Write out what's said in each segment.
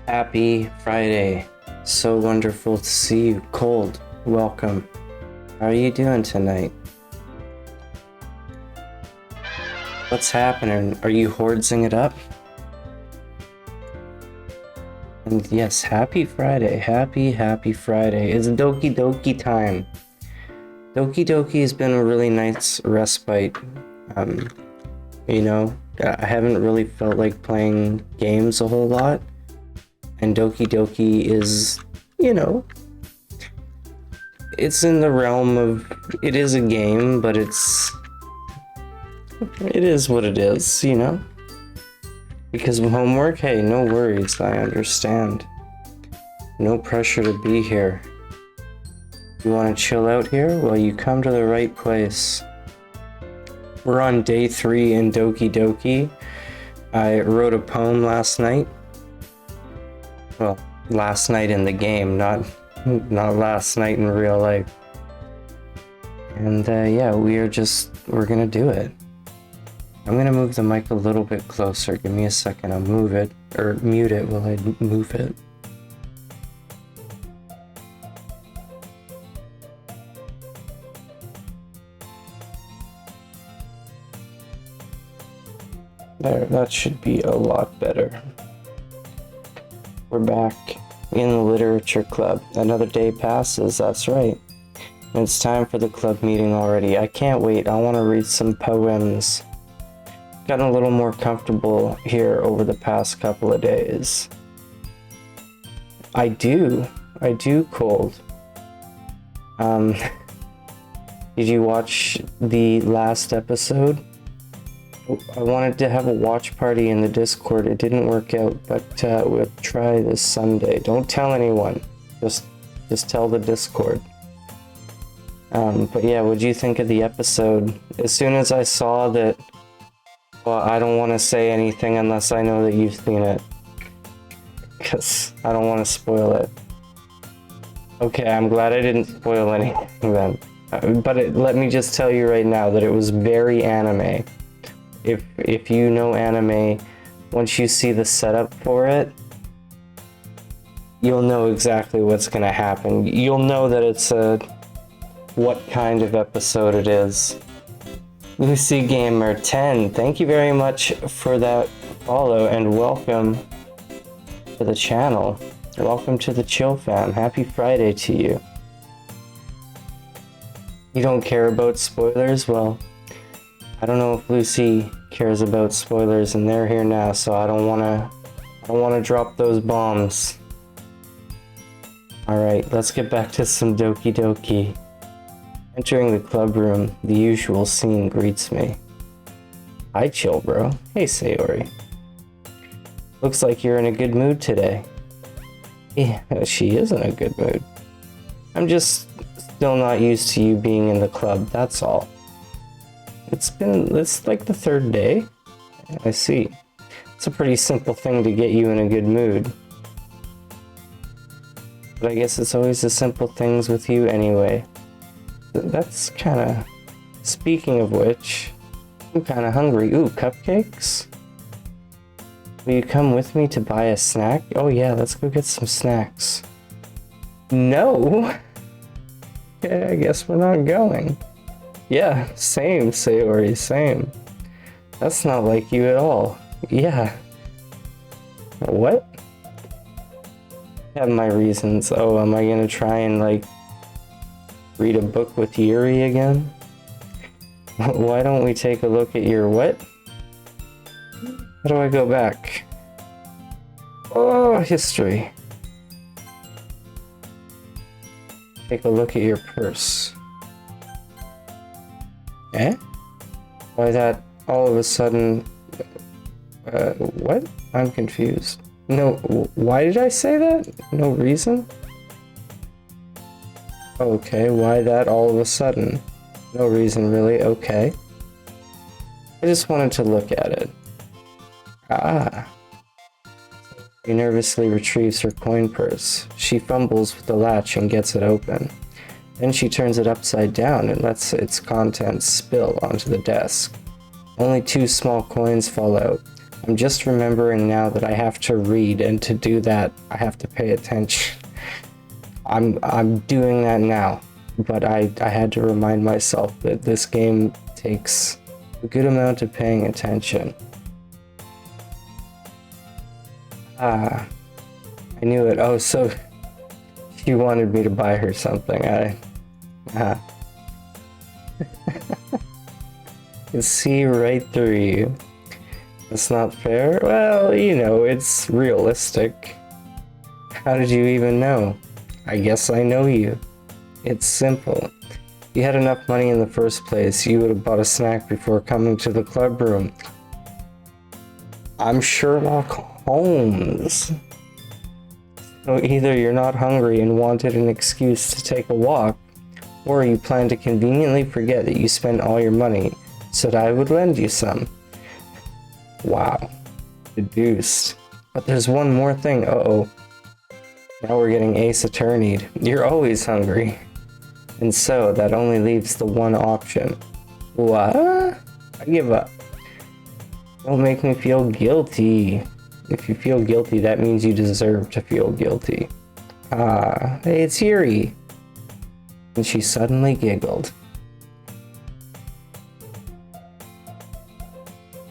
Happy Friday. So wonderful to see you. Cold, welcome. How are you doing tonight? What's happening? Are you hordsing it up? And yes, happy Friday. Happy Friday. It's Doki Doki time. Doki Doki has been a really nice respite. I haven't really felt like playing games a whole lot. And Doki Doki is, it's in the realm of, it is a game, but it is what it is, Because of homework, hey, no worries, I understand. No pressure to be here. You want to chill out here? Well, you come to the right place. We're on day 3 in Doki Doki. I wrote a poem last night. Well, last night in the game, not last night in real life. And yeah, we're gonna do it. I'm gonna move the mic a little bit closer. Give me a second, I'll move it, or mute it while I move it. There, that should be a lot better. We're back in the Literature Club. Another day passes, that's right. And it's time for the club meeting already. I can't wait, I want to read some poems. Gotten a little more comfortable here over the past couple of days. I do, Cold. Did you watch the last episode? I wanted to have a watch party in the Discord. It didn't work out, but we'll try this Sunday. Don't tell anyone. Just tell the Discord. But yeah, what'd you think of the episode? As soon as I saw that, well, I don't want to say anything unless I know that you've seen it, because I don't want to spoil it. Okay, I'm glad I didn't spoil anything then. But let me just tell you right now that it was very anime. If you know anime, once you see the setup for it, you'll know exactly what's gonna happen. You'll know that it's what kind of episode it is. Lucy Gamer 10, thank you very much for that follow and welcome to the channel. Welcome to the Chill Fam. Happy Friday to you. You don't care about spoilers? Well, I don't know if Lucy cares about spoilers, and they're here now, so I don't wanna drop those bombs. Alright, let's get back to some Doki Doki. Entering the club room, the usual scene greets me. Hi, chillbro. Hey, Sayori. Looks like you're in a good mood today. Yeah, she is in a good mood. I'm just still not used to you being in the club, that's all. It's like the 3rd day. I see. It's a pretty simple thing to get you in a good mood. But I guess it's always the simple things with you anyway. That's kinda... Speaking of which, I'm kinda hungry. Ooh, cupcakes? Will you come with me to buy a snack? Oh yeah, let's go get some snacks. No? Okay, I guess we're not going. Yeah, same, Sayori, same. That's not like you at all. Yeah. What? I have my reasons. Oh, am I gonna try and, read a book with Yuri again? Why don't we take a look at your what? How do I go back? Oh, history. Take a look at your purse. Eh? Why that all of a sudden... what? I'm confused. No, why did I say that? No reason? Okay, why that all of a sudden? No reason really, okay. I just wanted to look at it. Ah. She nervously retrieves her coin purse. She fumbles with the latch and gets it open. Then she turns it upside down and lets its contents spill onto the desk. Only 2 small coins fall out. I'm just remembering now that I have to read, and to do that, I have to pay attention. I'm doing that now, but I had to remind myself that this game takes a good amount of paying attention. I knew it. Oh, so she wanted me to buy her something. I can see right through you. It's not fair? Well, you know, it's realistic. How did you even know? I guess I know you. It's simple. If you had enough money in the first place, you would have bought a snack before coming to the club room. I'm Sherlock Holmes. So either you're not hungry and wanted an excuse to take a walk, or you plan to conveniently forget that you spent all your money so that I would lend you some. Wow. Deduced. But there's one more thing. Uh-oh. Now we're getting ace attorneyed. You're always hungry. And so that only leaves the one option. What? I give up. Don't make me feel guilty. If you feel guilty, that means you deserve to feel guilty. Hey, it's Yuri. And she suddenly giggled.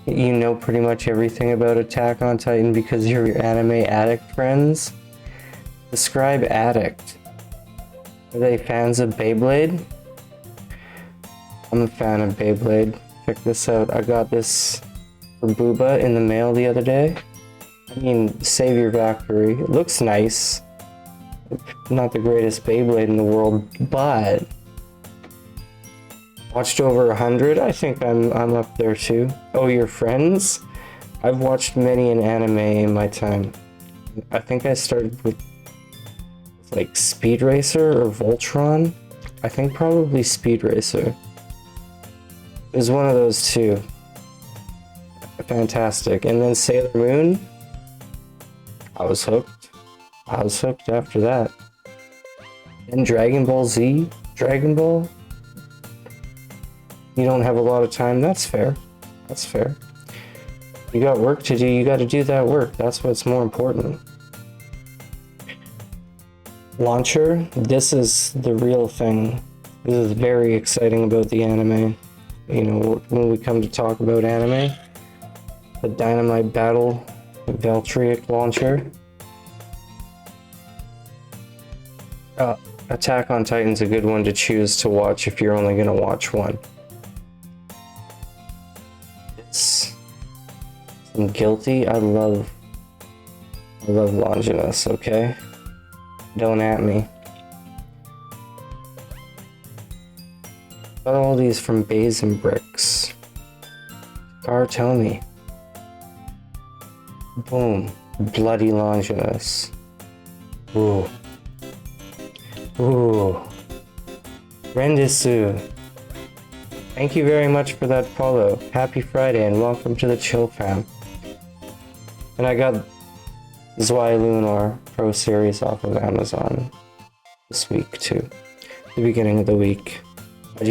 You know pretty much everything about Attack on Titan because you're your anime addict friends? Describe addict. Are they fans of Beyblade? I'm a fan of Beyblade. Check this out. I got this from Booba in the mail the other day. I mean, Savior Factory. It looks nice. Not the greatest Beyblade in the world, but watched over 100. I think I'm up there too. Oh, your friends? I've watched many an anime in my time. I think I started with like Speed Racer or Voltron. I think probably Speed Racer. It was one of those two. Fantastic. And then Sailor Moon. I was hooked. I was hooked after that. Then Dragon Ball Z. Dragon Ball. You don't have a lot of time. That's fair. That's fair. You got work to do. You got to do that work. That's what's more important. Launcher. This is the real thing. This is very exciting about the anime. You know, when we come to talk about anime. The Dynamite Battle Valtryek launcher. Attack on Titan's a good one to choose to watch if you're only going to watch one. I'm guilty. I love Longinus, okay? Don't at me. Got all these from Bays and Bricks. Car, tell me. Boom. Bloody Longinus. Ooh. Ooh. Rendisu. Thank you very much for that follow. Happy Friday and welcome to the Chill Fam. And I got Zwei Lunar Pro Series off of Amazon this week too. The beginning of the week. I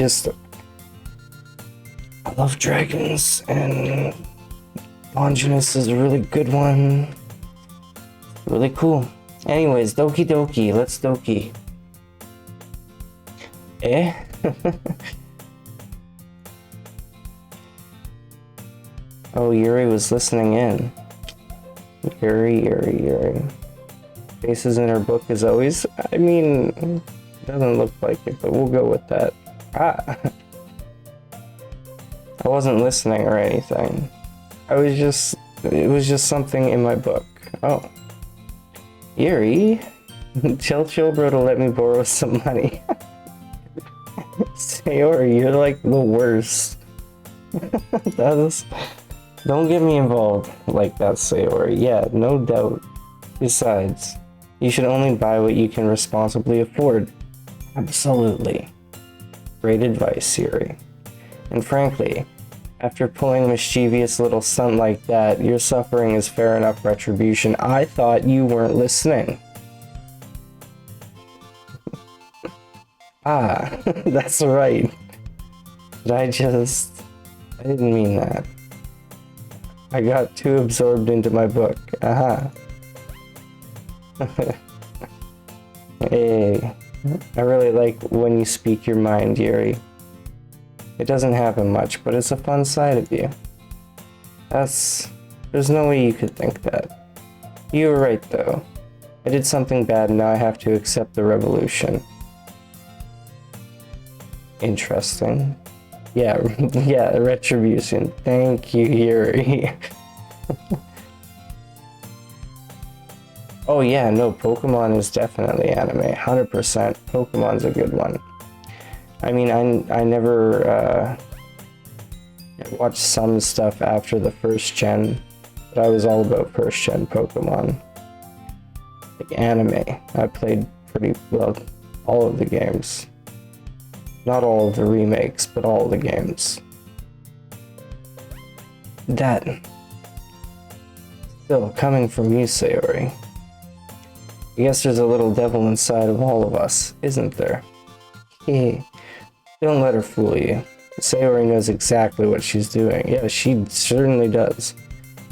love dragons, and Longinus is a really good one. Really cool. Anyways, Doki Doki. Let's Doki. Eh? Oh, Yuri was listening in. Yuri. Faces in her book as always. I mean, doesn't look like it, but we'll go with that. I wasn't listening or anything. It was just something in my book. Oh. Yuri, tell chillbro to let me borrow some money. Sayori, you're like the worst. Don't get me involved like that, Sayori. Yeah, no doubt. Besides, you should only buy what you can responsibly afford. Absolutely. Great advice, Siri. And frankly, after pulling a mischievous little stunt like that, your suffering is fair enough retribution. I thought you weren't listening. Ah, that's right. I didn't mean that. I got too absorbed into my book. Aha. Hey, I really like when you speak your mind, Yuri. It doesn't happen much, but it's a fun side of you. There's no way you could think that. You were right, though. I did something bad and now I have to accept the revolution. Interesting. Yeah, yeah, retribution. Thank you, Yuri. Oh yeah, no, Pokemon is definitely anime. 100%. Pokemon's a good one. I mean, I never watched some stuff after the first gen, but I was all about first gen Pokemon. Like anime, I played pretty well all of the games. Not all of the remakes, but all of the games. That. Still, coming from you, Sayori. I guess there's a little devil inside of all of us, isn't there? Hey, don't let her fool you. Sayori knows exactly what she's doing. Yeah, she certainly does.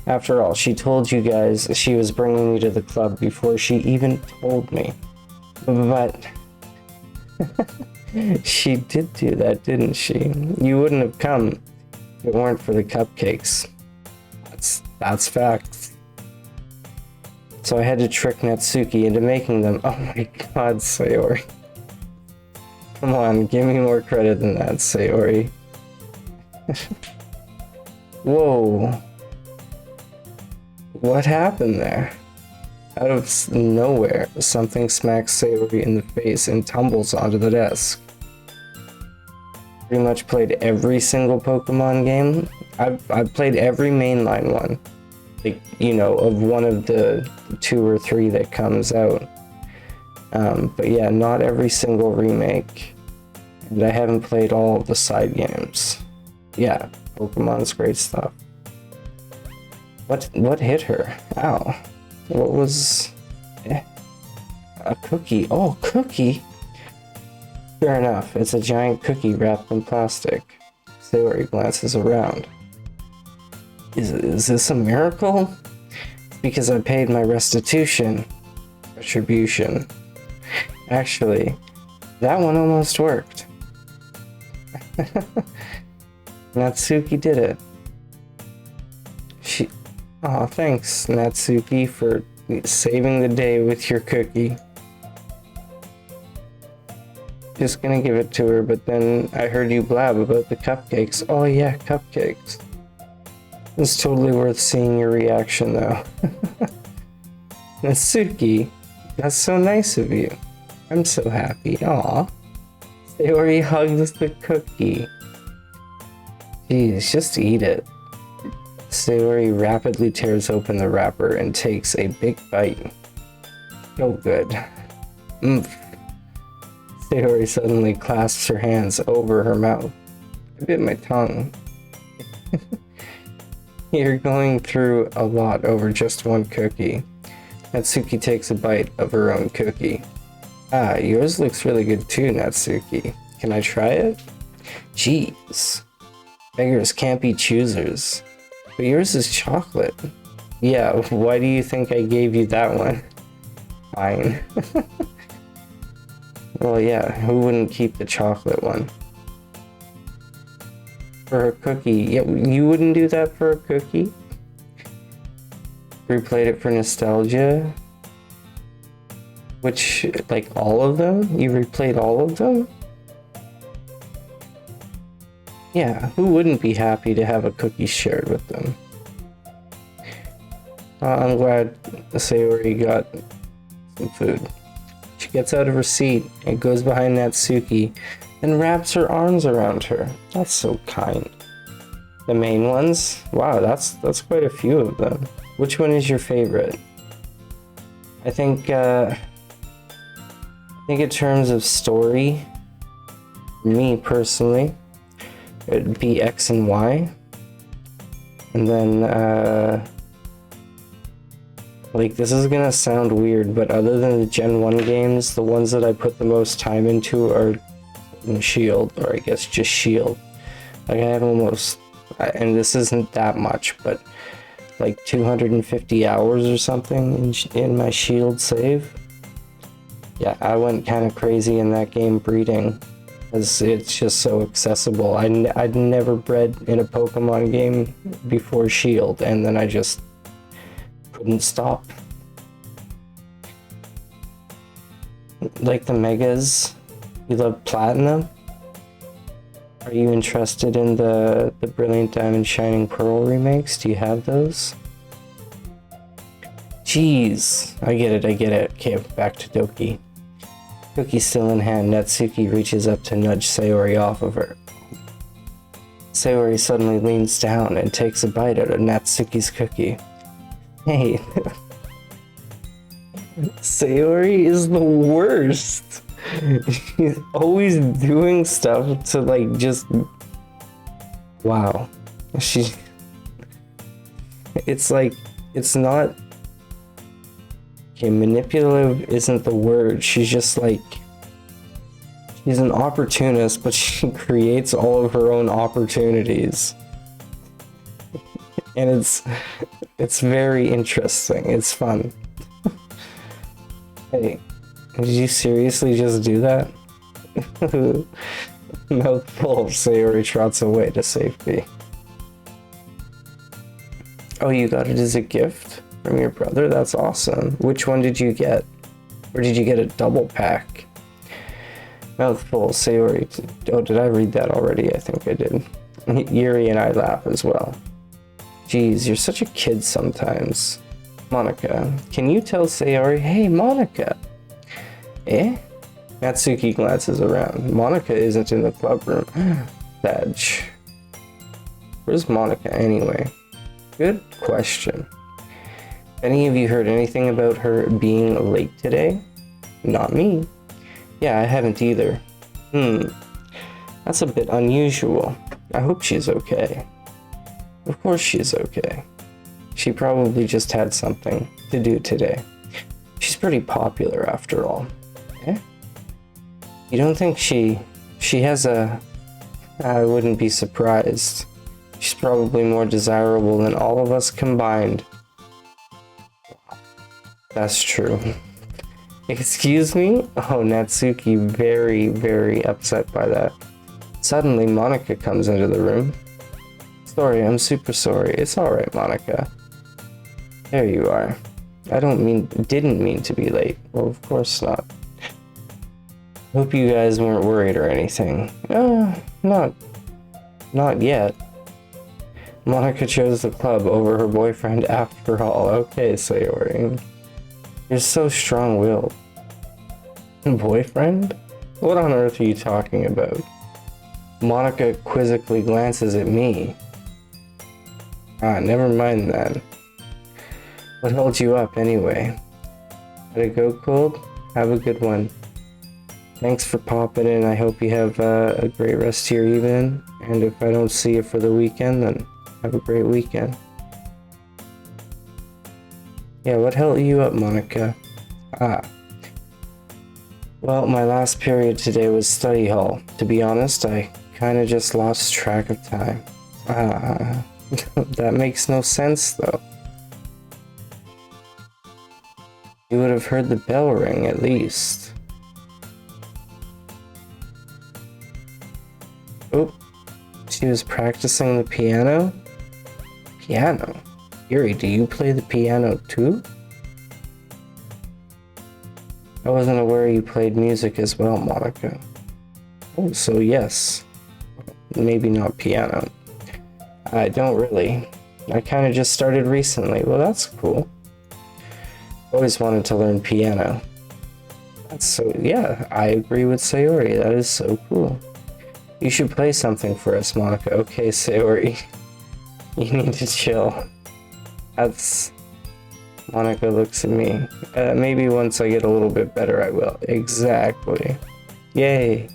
After all, she told you guys she was bringing me to the club before she even told me. But... she did do that, didn't she? You wouldn't have come if it weren't for the cupcakes. That's facts. So I had to trick Natsuki into making them. Oh my god, Sayori. Come on, give me more credit than that, Sayori. Whoa. What happened there? Out of nowhere, something smacks Sayori in the face and tumbles onto the desk. Pretty much played every single Pokemon game. I've played every mainline one. Like, you know, of one of the 2 or 3 that comes out. But yeah, not every single remake. And I haven't played all of the side games. Yeah, Pokemon's great stuff. What hit her? Ow. What was... a cookie. Oh, cookie? Fair enough. It's a giant cookie wrapped in plastic. Sayori glances around. Is this a miracle? It's because I paid my restitution. Retribution. Actually, that one almost worked. Natsuki did it. Aw, thanks, Natsuki, for saving the day with your cookie. Just gonna give it to her, but then I heard you blab about the cupcakes. Oh yeah, cupcakes. It's totally worth seeing your reaction, though. Natsuki, that's so nice of you. I'm so happy. Aw. Sayori hugs the cookie. Jeez, just eat it. Sayori rapidly tears open the wrapper and takes a big bite. Oh good. Sayori suddenly clasps her hands over her mouth. I bit my tongue. You're going through a lot over just one cookie. Natsuki takes a bite of her own cookie. Ah, yours looks really good too, Natsuki. Can I try it? Jeez. Beggars can't be choosers. But yours is chocolate. Yeah, why do you think I gave you that one? Fine. Well, yeah, who wouldn't keep the chocolate one? For a cookie. Yeah, you wouldn't do that for a cookie? Replayed it for nostalgia? Which, like, all of them? You replayed all of them? Yeah, who wouldn't be happy to have a cookie shared with them? I'm glad Sayori got some food. She gets out of her seat and goes behind Natsuki and wraps her arms around her. That's so kind. The main ones? Wow, that's quite a few of them. Which one is your favorite? I think in terms of story, me personally, it'd be X and Y. And then, like, this is gonna sound weird, but other than the Gen 1 games, the ones that I put the most time into are Shield, or I guess just Shield. Like, I have almost, and this isn't that much, but like 250 hours or something in my shield save. Yeah, I went kind of crazy in that game breeding, because it's just so accessible. I'd never bred in a Pokemon game before Shield, and then I just couldn't stop. Like the Megas, you love Platinum? Are you interested in the Brilliant Diamond Shining Pearl remakes? Do you have those? Jeez, I get it. Okay, back to Doki. Cookie still in hand, Natsuki reaches up to nudge Sayori off of her. Sayori suddenly leans down and takes a bite out of Natsuki's cookie. Hey, Sayori is the worst. She's always doing stuff to like just... Wow. It's like, it's not... Okay, manipulative isn't the word. She's just like... She's an opportunist, but she creates all of her own opportunities. And it's very interesting. It's fun. Hey, did you seriously just do that? Mouthful, Sayori trots away to safety. Oh, you got it as a gift from your brother? That's awesome. Which one did you get? Or did you get a double pack? Mouthful, Sayori. Oh, did I read that already? I think I did. Yuri and I laugh as well. Jeez, you're such a kid sometimes. Monica, can you tell Sayori, hey, Monica? Eh? Natsuki glances around. Monica isn't in the club room. Badge. Where's Monica anyway? Good question. Any of you heard anything about her being late today? Not me. Yeah, I haven't either. That's a bit unusual. I hope she's okay. Of course she's okay. She probably just had something to do today. She's pretty popular after all. Eh? You don't think she has a... I wouldn't be surprised. She's probably more desirable than all of us combined. That's true. Excuse me? Oh, Natsuki very, very upset by that. Suddenly, Monica comes into the room. Sorry, I'm super sorry. It's alright, Monica. There you are. Didn't mean to be late. Well, of course not. Hope you guys weren't worried or anything. Not yet. Monica chose the club over her boyfriend after all. Okay, Sayori. You're so strong-willed. Boyfriend? What on earth are you talking about? Monica quizzically glances at me. Never mind then. What held you up anyway? Let it go, cold? Have a good one. Thanks for popping in. I hope you have a great rest of your evening. And if I don't see you for the weekend, then have a great weekend. Yeah, what held you up, Monica? Well, my last period today was study hall. To be honest, I kinda just lost track of time. That makes no sense, though. You would have heard the bell ring, at least. Oh, she was practicing the piano? Piano? Yuri, do you play the piano too? I wasn't aware you played music as well, Monica. Oh, so yes. Maybe not piano. I don't really. I kind of just started recently. Well, that's cool. Always wanted to learn piano. That's so, yeah, I agree with Sayori. That is so cool. You should play something for us, Monica. Okay, Sayori. You need to chill. That's... Monica looks at me. Maybe once I get a little bit better, I will. Exactly. Yay.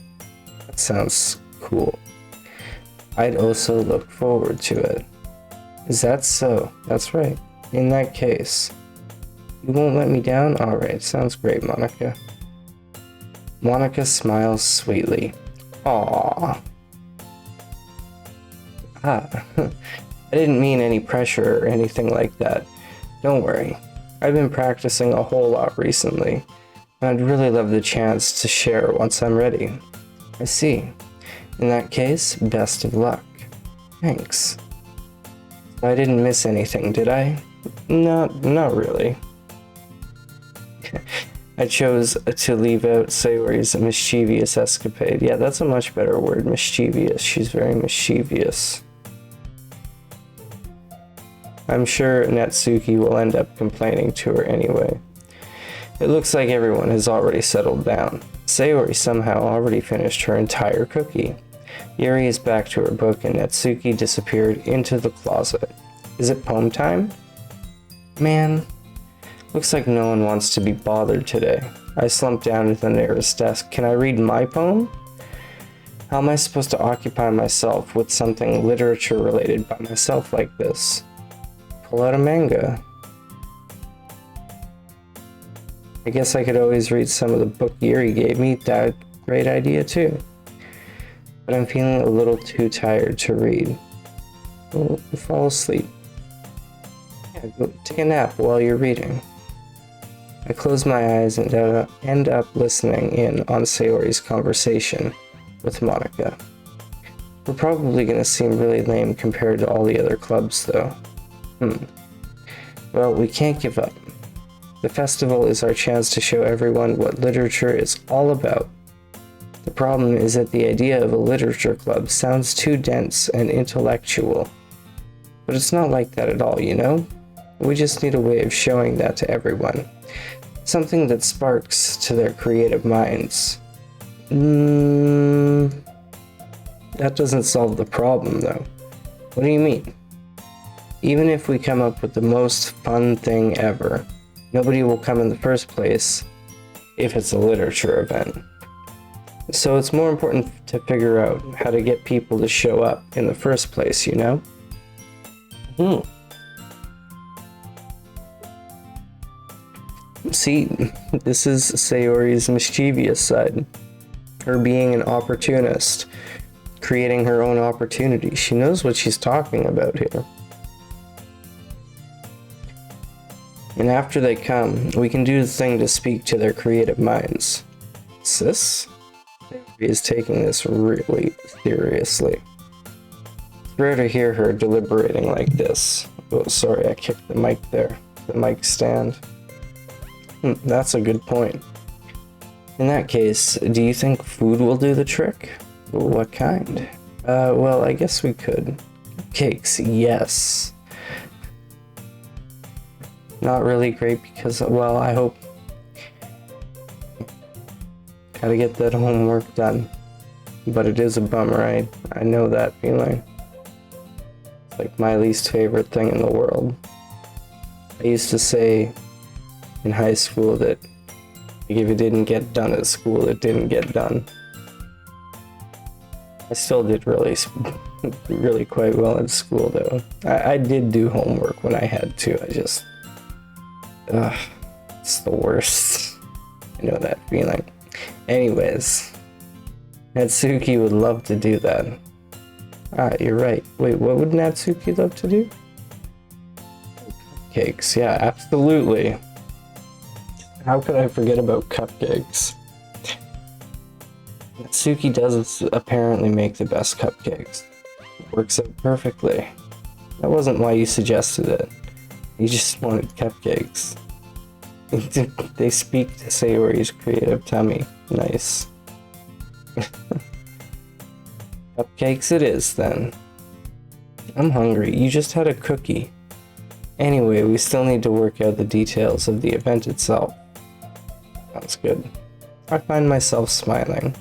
That sounds cool. I'd also look forward to it. Is that so? That's right. In that case, you won't let me down? Alright, sounds great, Monica. Monica smiles sweetly. Aww. I didn't mean any pressure or anything like that. Don't worry. I've been practicing a whole lot recently, and I'd really love the chance to share once I'm ready. I see. In that case, best of luck. Thanks. I didn't miss anything, did I? Not really. I chose to leave out Sayori's mischievous escapade. Yeah, that's a much better word, mischievous. She's very mischievous. I'm sure Natsuki will end up complaining to her anyway. It looks like everyone has already settled down. Sayori somehow already finished her entire cookie. Yuri is back to her book and Natsuki disappeared into the closet. Is it poem time? Man, looks like no one wants to be bothered today. I slumped down at the nearest desk. Can I read my poem? How am I supposed to occupy myself with something literature related by myself like this? Pull out a manga. I guess I could always read some of the book Yuri gave me. That great idea too. But I'm feeling a little too tired to read. Well, fall asleep. Yeah, go take a nap while you're reading. I close my eyes and end up listening in on Sayori's conversation with Monica. We're probably going to seem really lame compared to all the other clubs though. Well, we can't give up. The festival is our chance to show everyone what literature is all about. The problem is that the idea of a literature club sounds too dense and intellectual. But it's not like that at all, you know? We just need a way of showing that to everyone. Something that sparks to their creative minds. That doesn't solve the problem, though. What do you mean? Even if we come up with the most fun thing ever, nobody will come in the first place if it's a literature event. So it's more important to figure out how to get people to show up in the first place, you know? See, this is Sayori's mischievous side. Her being an opportunist, creating her own opportunity. She knows what she's talking about here. And after they come, we can do the thing to speak to their creative minds. Sis? Sayori is taking this really seriously. It's rare to hear her deliberating like this. Oh, sorry, I kicked the mic there. The mic stand. That's a good point. In that case, do you think food will do the trick? What kind? Well, I guess we could. Cakes, yes. Not really great because, well, I hope. Gotta get that homework done. But it is a bummer, I know that feeling. It's like my least favorite thing in the world. I used to say in high school that if it didn't get done at school, it didn't get done. I still did really quite well in school though. I did do homework when I had to. It's the worst. I know that feeling. Anyways, Natsuki would love to do that. You're right. Wait, what would Natsuki love to do? Cakes, yeah, absolutely. How could I forget about cupcakes? Natsuki does apparently make the best cupcakes. It works out perfectly. That wasn't why you suggested it. You just wanted cupcakes. They speak to Sayori's creative tummy. Nice. Cupcakes it is, then. I'm hungry. You just had a cookie. Anyway, we still need to work out the details of the event itself. Sounds good. I find myself smiling.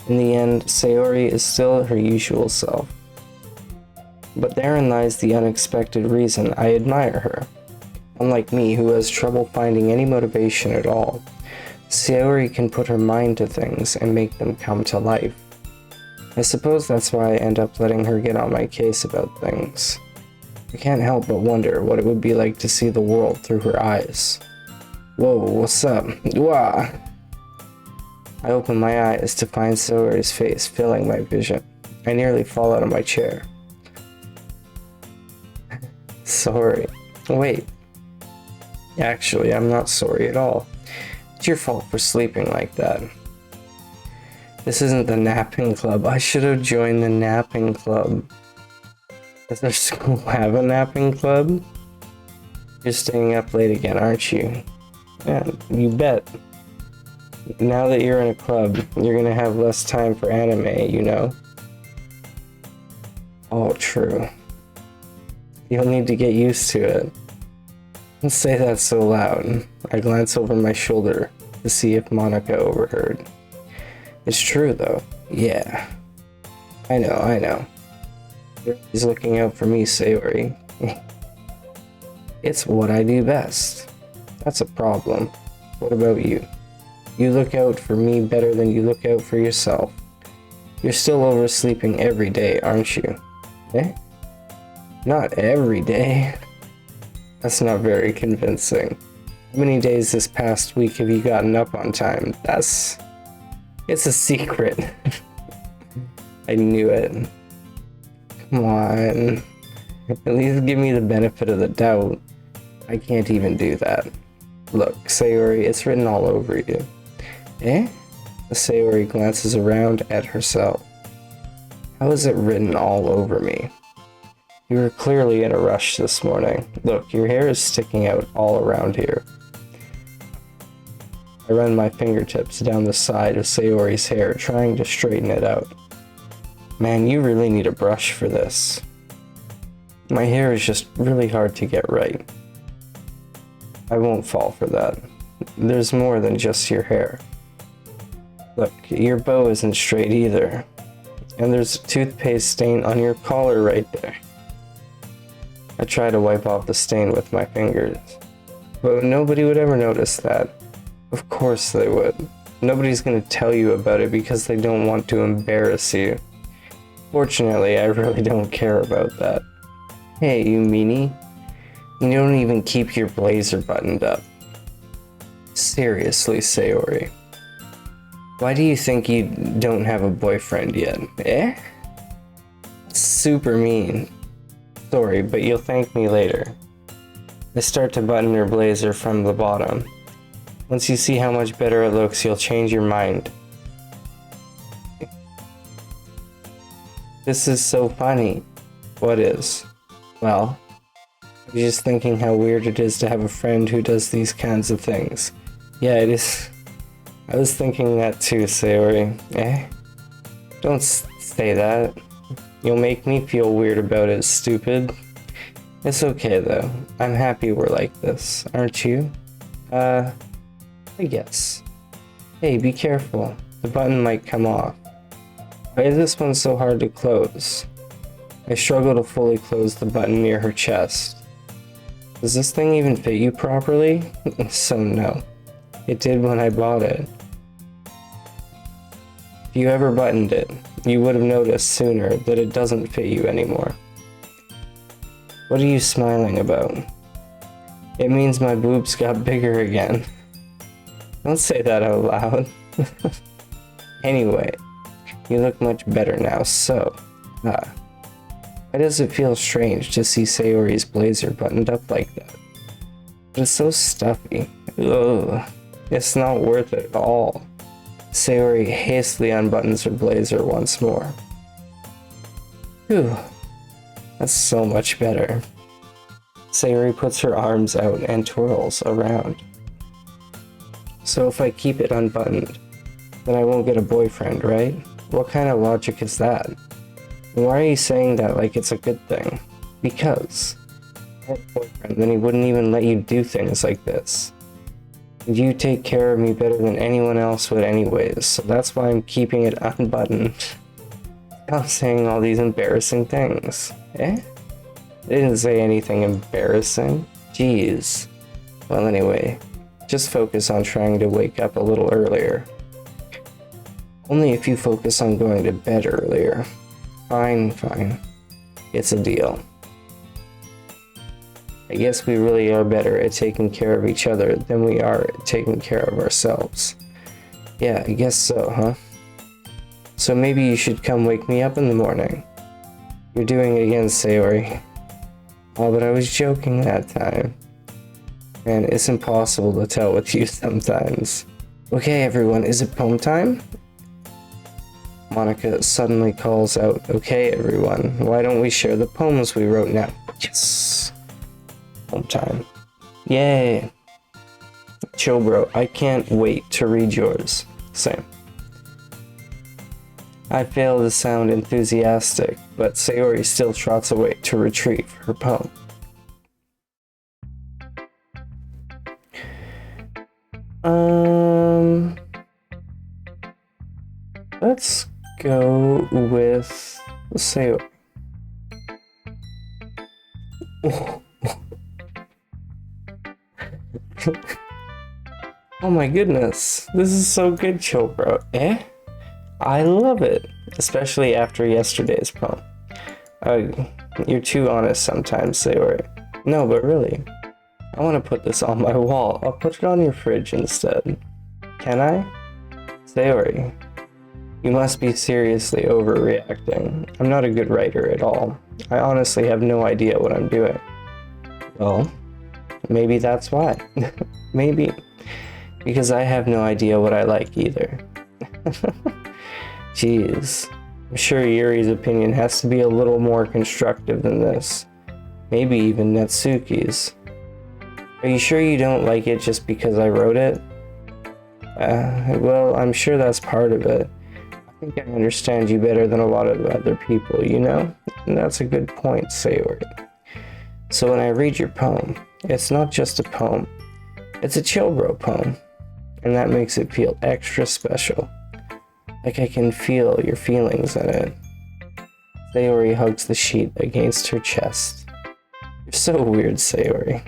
In the end, Sayori is still her usual self. But therein lies the unexpected reason I admire her. Unlike me, who has trouble finding any motivation at all, Sayori can put her mind to things and make them come to life. I suppose that's why I end up letting her get on my case about things. I can't help but wonder what it would be like to see the world through her eyes. Whoa, what's up? Wah! I open my eyes to find Sayori's face filling my vision. I nearly fall out of my chair. sorry. Wait. Actually, I'm not sorry at all. It's your fault for sleeping like that. This isn't the napping club. I should have joined the napping club. Does our school have a napping club? You're staying up late again, aren't you? Yeah, you bet. Now that you're in a club, you're gonna have less time for anime, you know? Oh, true. You'll need to get used to it. Don't say that so loud. I glance over my shoulder to see if Monica overheard. It's true, though. Yeah. I know. He's looking out for me, Sayori. It's what I do best. That's a problem. What about you? You look out for me better than you look out for yourself. You're still oversleeping every day, aren't you? Eh? Not every day. That's not very convincing. How many days this past week have you gotten up on time? It's a secret. I knew it. Come on. At least give me the benefit of the doubt. I can't even do that. Look, Sayori, it's written all over you. Eh? Sayori glances around at herself. How is it written all over me? You were clearly in a rush this morning. Look, your hair is sticking out all around here. I run my fingertips down the side of Sayori's hair, trying to straighten it out. Man, you really need a brush for this. My hair is just really hard to get right. I won't fall for that. There's more than just your hair. Look, your bow isn't straight either. And there's a toothpaste stain on your collar right there. I try to wipe off the stain with my fingers. But nobody would ever notice that. Of course they would. Nobody's gonna tell you about it because they don't want to embarrass you. Fortunately, I really don't care about that. Hey, you meanie. You don't even keep your blazer buttoned up. Seriously, Sayori. Why do you think you don't have a boyfriend yet? Eh? Super mean. Sorry, but you'll thank me later. I start to button her blazer from the bottom. Once you see how much better it looks, you'll change your mind. This is so funny. What is? Well, I was just thinking how weird it is to have a friend who does these kinds of things. Yeah, it is. I was thinking that too, Sayori. Eh? Don't say that. You'll make me feel weird about it, stupid. It's okay though. I'm happy we're like this, aren't you? I guess. Hey, be careful. The button might come off. Why is this one so hard to close? I struggle to fully close the button near her chest. Does this thing even fit you properly? So no. It did when I bought it. If you ever buttoned it, you would have noticed sooner that it doesn't fit you anymore. What are you smiling about? It means my boobs got bigger again. Don't say that out loud. Anyway, you look much better now, so... why does it feel strange to see Sayori's blazer buttoned up like that? But it's so stuffy. Ugh. It's not worth it at all. Sayori hastily unbuttons her blazer once more. Phew. That's so much better. Sayori puts her arms out and twirls around. So if I keep it unbuttoned, then I won't get a boyfriend, right? What kind of logic is that? And why are you saying that like it's a good thing? Because if I had a boyfriend, then he wouldn't even let you do things like this. And you take care of me better than anyone else would anyways, so that's why I'm keeping it unbuttoned. Stop saying all these embarrassing things. Eh? I didn't say anything embarrassing. Jeez. Well, anyway, just focus on trying to wake up a little earlier. Only if you focus on going to bed earlier. Fine. It's a deal. I guess we really are better at taking care of each other than we are at taking care of ourselves. Yeah, I guess so, huh? So maybe you should come wake me up in the morning. You're doing it again, Sayori. Oh, but I was joking that time. And it's impossible to tell with you sometimes. Okay, everyone, is it poem time? Monica suddenly calls out, okay, everyone, why don't we share the poems we wrote now? Yes! Poem time. Yay! Chill, bro, I can't wait to read yours. Same. I fail to sound enthusiastic, but Sayori still trots away to retrieve her poem. Let's go with Sayori. Oh my goodness, this is so good, chill, bro. I love it, especially after yesterday's poem. You're too honest sometimes, Sayori. No, but really, I want to put this on my wall. I'll put it on your fridge instead. Can I? Sayori, you must be seriously overreacting. I'm not a good writer at all. I honestly have no idea what I'm doing. Well, maybe that's why. Maybe. Because I have no idea what I like either. Jeez. I'm sure Yuri's opinion has to be a little more constructive than this. Maybe even Natsuki's. Are you sure you don't like it just because I wrote it? Well, I'm sure that's part of it. I think I understand you better than a lot of other people, you know? And that's a good point, Sayori. So when I read your poem, it's not just a poem. It's a chillbro poem. And that makes it feel extra special. Like I can feel your feelings in it. Sayori hugs the sheet against her chest. You're so weird, Sayori.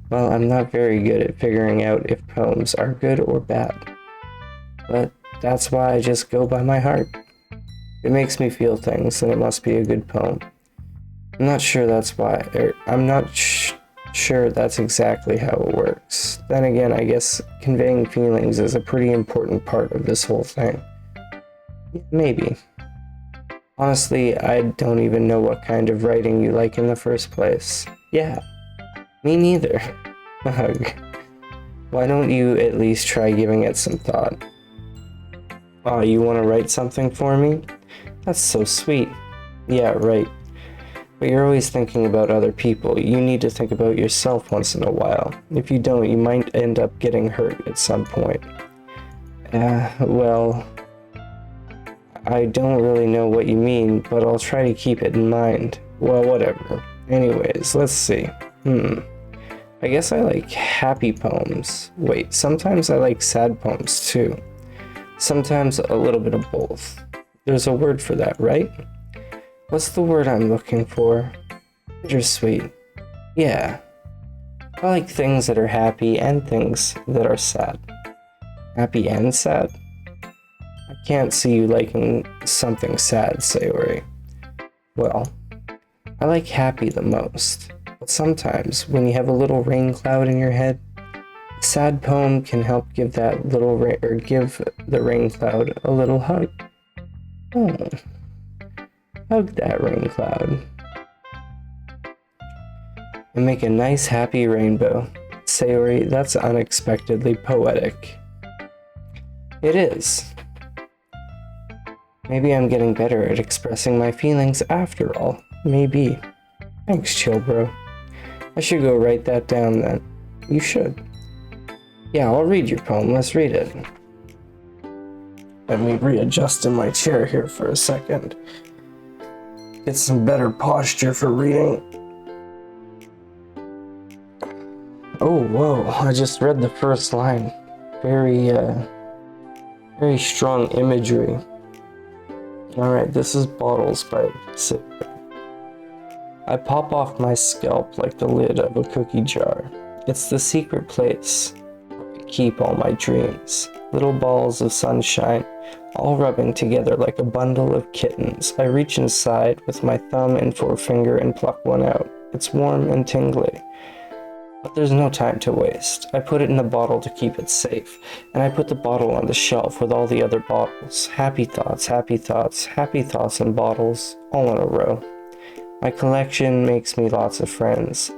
Well, I'm not very good at figuring out if poems are good or bad. But that's why I just go by my heart. It makes me feel things, and it must be a good poem. I'm not sure that's why, I'm not sure that's exactly how it works. Then again, I guess conveying feelings is a pretty important part of this whole thing. Maybe. Honestly, I don't even know what kind of writing you like in the first place. Yeah, me neither. Ugh. Why don't you at least try giving it some thought? Oh, you want to write something for me? That's so sweet. Yeah, right. But you're always thinking about other people. You need to think about yourself once in a while. If you don't, you might end up getting hurt at some point. Well, I don't really know what you mean, but I'll try to keep it in mind. Well, whatever. Anyways, let's see. I guess I like happy poems. Wait, sometimes I like sad poems too. Sometimes a little bit of both. There's a word for that, right? What's the word I'm looking for? Bittersweet. Yeah. I like things that are happy and things that are sad. Happy and sad? I can't see you liking something sad, Sayori. Well, I like happy the most. But sometimes, when you have a little rain cloud in your head, a sad poem can help give that little give the rain cloud a little hug. Oh. Hug that rain cloud. And make a nice happy rainbow. Sayori, that's unexpectedly poetic. It is. Maybe I'm getting better at expressing my feelings after all. Maybe. Thanks, chillbro. I should go write that down then. You should. Yeah, I'll read your poem. Let's read it. Let me readjust in my chair here for a second. Get some better posture for reading. Oh, whoa, I just read the first line. Very strong imagery. Alright, this is Bottles by Sid. I pop off my scalp like the lid of a cookie jar. It's the secret place where I keep all my dreams. Little balls of sunshine, all rubbing together like a bundle of kittens. I reach inside with my thumb and forefinger and pluck one out. It's warm and tingly. But there's no time to waste. I put it in a bottle to keep it safe, and I put the bottle on the shelf with all the other bottles. Happy thoughts, happy thoughts, happy thoughts and bottles, all in a row. My collection makes me lots of friends.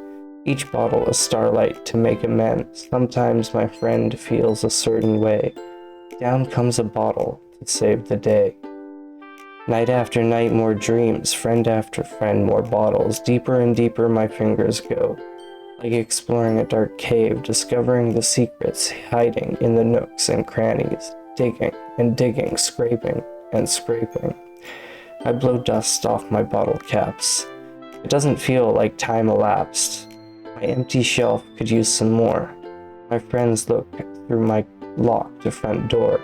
Each bottle a starlight to make amends. Sometimes my friend feels a certain way. Down comes a bottle to save the day. Night after night, more dreams. Friend after friend, more bottles. Deeper and deeper my fingers go. Like exploring a dark cave, discovering the secrets hiding in the nooks and crannies. Digging and digging, scraping and scraping. I blow dust off my bottle caps. It doesn't feel like time elapsed. My empty shelf could use some more. My friends look through my locked front door.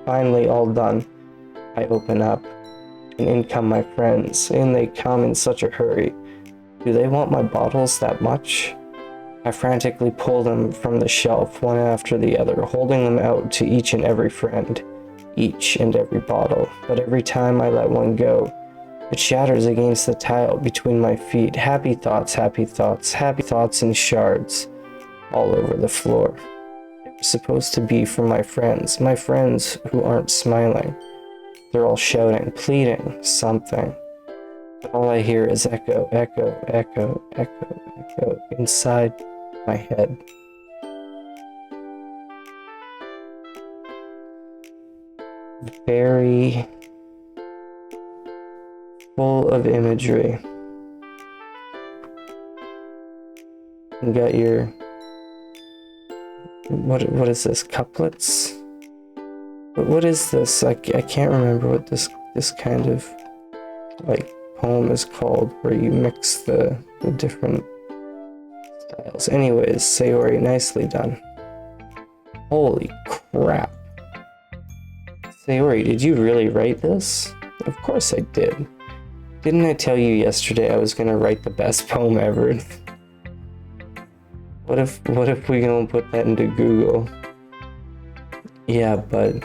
Finally all done, I open up, and in come my friends. In they come in such a hurry. Do they want my bottles that much? I frantically pull them from the shelf, one after the other, holding them out to each and every friend, each and every bottle. But every time I let one go, it shatters against the tile between my feet. Happy thoughts, happy thoughts, happy thoughts in shards all over the floor. They were supposed to be for my friends who aren't smiling. They're all shouting, pleading, something. But all I hear is echo, echo, echo, echo, echo inside my head. Very full of imagery. You got your, what is this, couplets? What is this? I can't remember what this kind of like poem is called, where you mix the different styles. Anyways, Sayori, nicely done. Holy crap. Sayori, did you really write this? Of course I did. Didn't I tell you yesterday I was gonna write the best poem ever? What if we gonna put that into Google? Yeah, but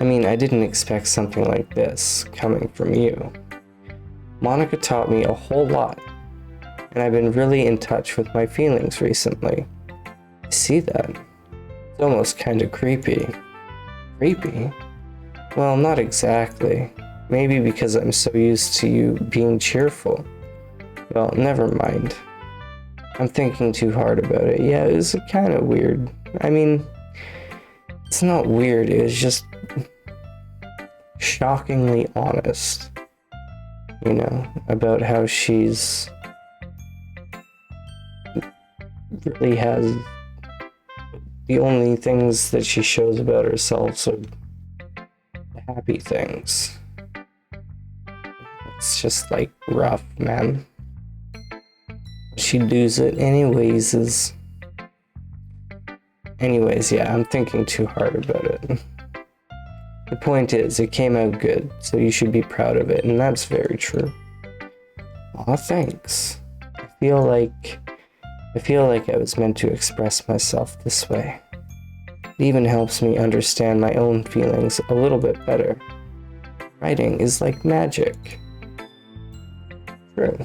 I mean, I didn't expect something like this coming from you. Monica taught me a whole lot, and I've been really in touch with my feelings recently. I see that. It's almost kind of creepy. Creepy? Well, not exactly. Maybe because I'm so used to you being cheerful. Well, never mind. I'm thinking too hard about it. Yeah, it was kind of weird. I mean, it's not weird, it was just shockingly honest, you know, about how she's really has the only things that she shows about herself are the happy things. It's just like rough, man. She does it anyways. Anyways, yeah, I'm thinking too hard about it. The point is, it came out good, so you should be proud of it, and that's very true. Aw, thanks. I feel like I was meant to express myself this way. It even helps me understand my own feelings a little bit better. Writing is like magic. True.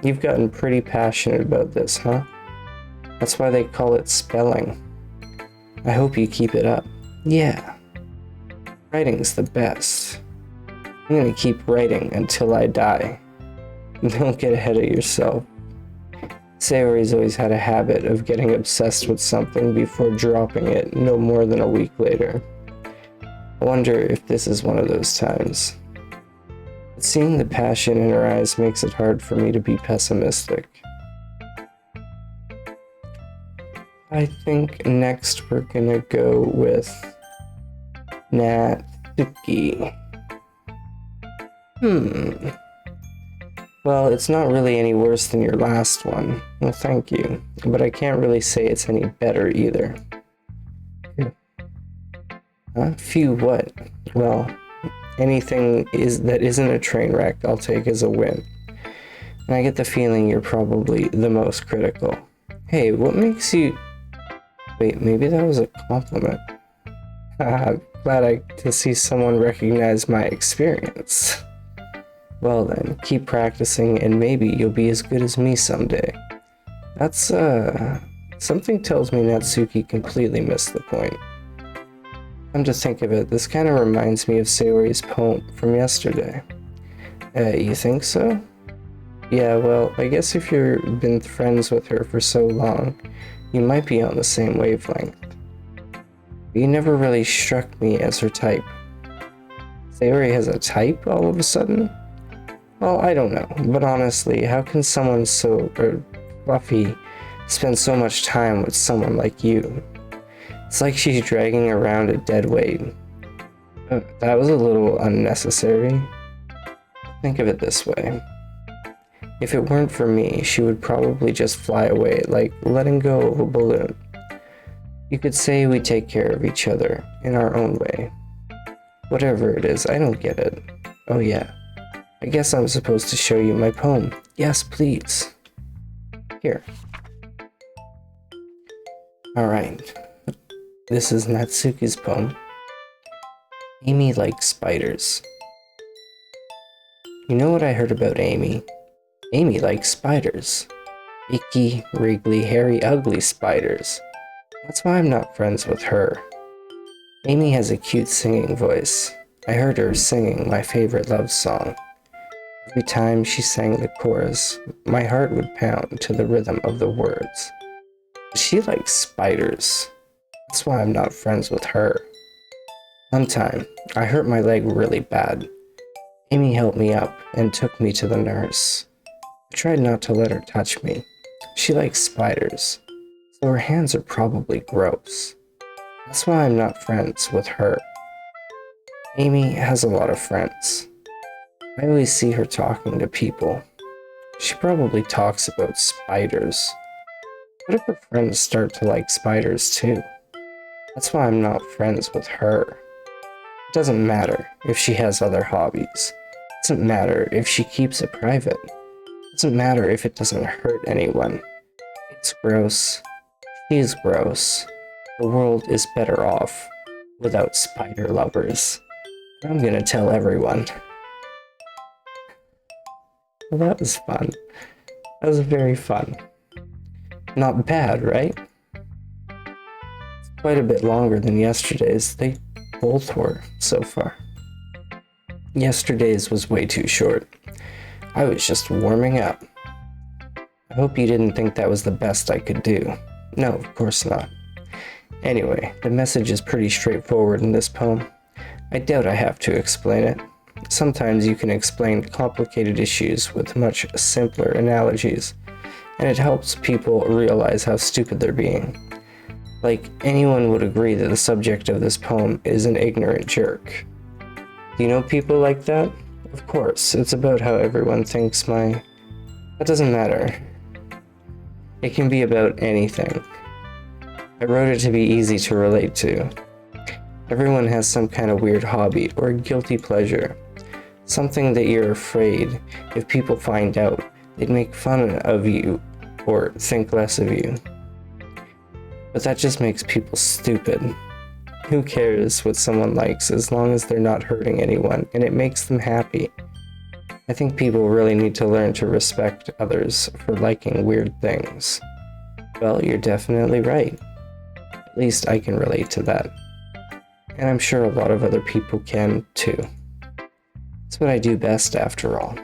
You've gotten pretty passionate about this, huh? That's why they call it spelling. I hope you keep it up. Yeah. Writing's the best. I'm gonna keep writing until I die. Don't get ahead of yourself. Sayori's always had a habit of getting obsessed with something before dropping it no more than a week later. I wonder if this is one of those times. But seeing the passion in her eyes makes it hard for me to be pessimistic. I think next we're gonna go with Natsuki. Well, it's not really any worse than your last one. Well, thank you. But I can't really say it's any better either. Phew, what? Well, anything that isn't a train wreck, I'll take as a win. And I get the feeling you're probably the most critical. Hey, what makes you... Wait, maybe that was a compliment. Glad to see someone recognize my experience. Well then, keep practicing and maybe you'll be as good as me someday. That's, something tells me Natsuki completely missed the point. Come to think of it, this kind of reminds me of Sayori's poem from yesterday. You think so? Yeah, well, I guess if you've been friends with her for so long, you might be on the same wavelength. But you never really struck me as her type. Sayori has a type all of a sudden? Well, I don't know, but honestly, how can someone so fluffy spend so much time with someone like you? It's like she's dragging around a dead weight. That was a little unnecessary. Think of it this way. If it weren't for me, she would probably just fly away, like letting go of a balloon. You could say we take care of each other in our own way. Whatever it is, I don't get it. Oh yeah, I guess I'm supposed to show you my poem. Yes, please. Here. Alright. This is Natsuki's poem. Amy likes spiders. You know what I heard about Amy? Amy likes spiders. Icky, wriggly, hairy, ugly spiders. That's why I'm not friends with her. Amy has a cute singing voice. I heard her singing my favorite love song. Every time she sang the chorus, my heart would pound to the rhythm of the words. She likes spiders. That's why I'm not friends with her. One time, I hurt my leg really bad. Amy helped me up and took me to the nurse. I tried not to let her touch me. She likes spiders, so her hands are probably gross. That's why I'm not friends with her. Amy has a lot of friends. I always see her talking to people. She probably talks about spiders. What if her friends start to like spiders too? That's why I'm not friends with her. It doesn't matter if she has other hobbies. It doesn't matter if she keeps it private. It doesn't matter if it doesn't hurt anyone. It's gross. She's gross. The world is better off without spider lovers. I'm gonna tell everyone. Well, that was fun. That was very fun. Not bad, right? It's quite a bit longer than yesterday's. They both were so far. Yesterday's was way too short. I was just warming up. I hope you didn't think that was the best I could do. No, of course not. Anyway, the message is pretty straightforward in this poem. I doubt I have to explain it. Sometimes you can explain complicated issues with much simpler analogies, and it helps people realize how stupid they're being. Like, anyone would agree that the subject of this poem is an ignorant jerk. Do you know people like that? Of course, it's about how everyone thinks That doesn't matter. It can be about anything. I wrote it to be easy to relate to. Everyone has some kind of weird hobby or guilty pleasure. Something that you're afraid if people find out, they'd make fun of you or think less of you. But that just makes people stupid. Who cares what someone likes as long as they're not hurting anyone and it makes them happy? I think people really need to learn to respect others for liking weird things. Well, you're definitely right. At least I can relate to that. And I'm sure a lot of other people can too. It's what I do best after all.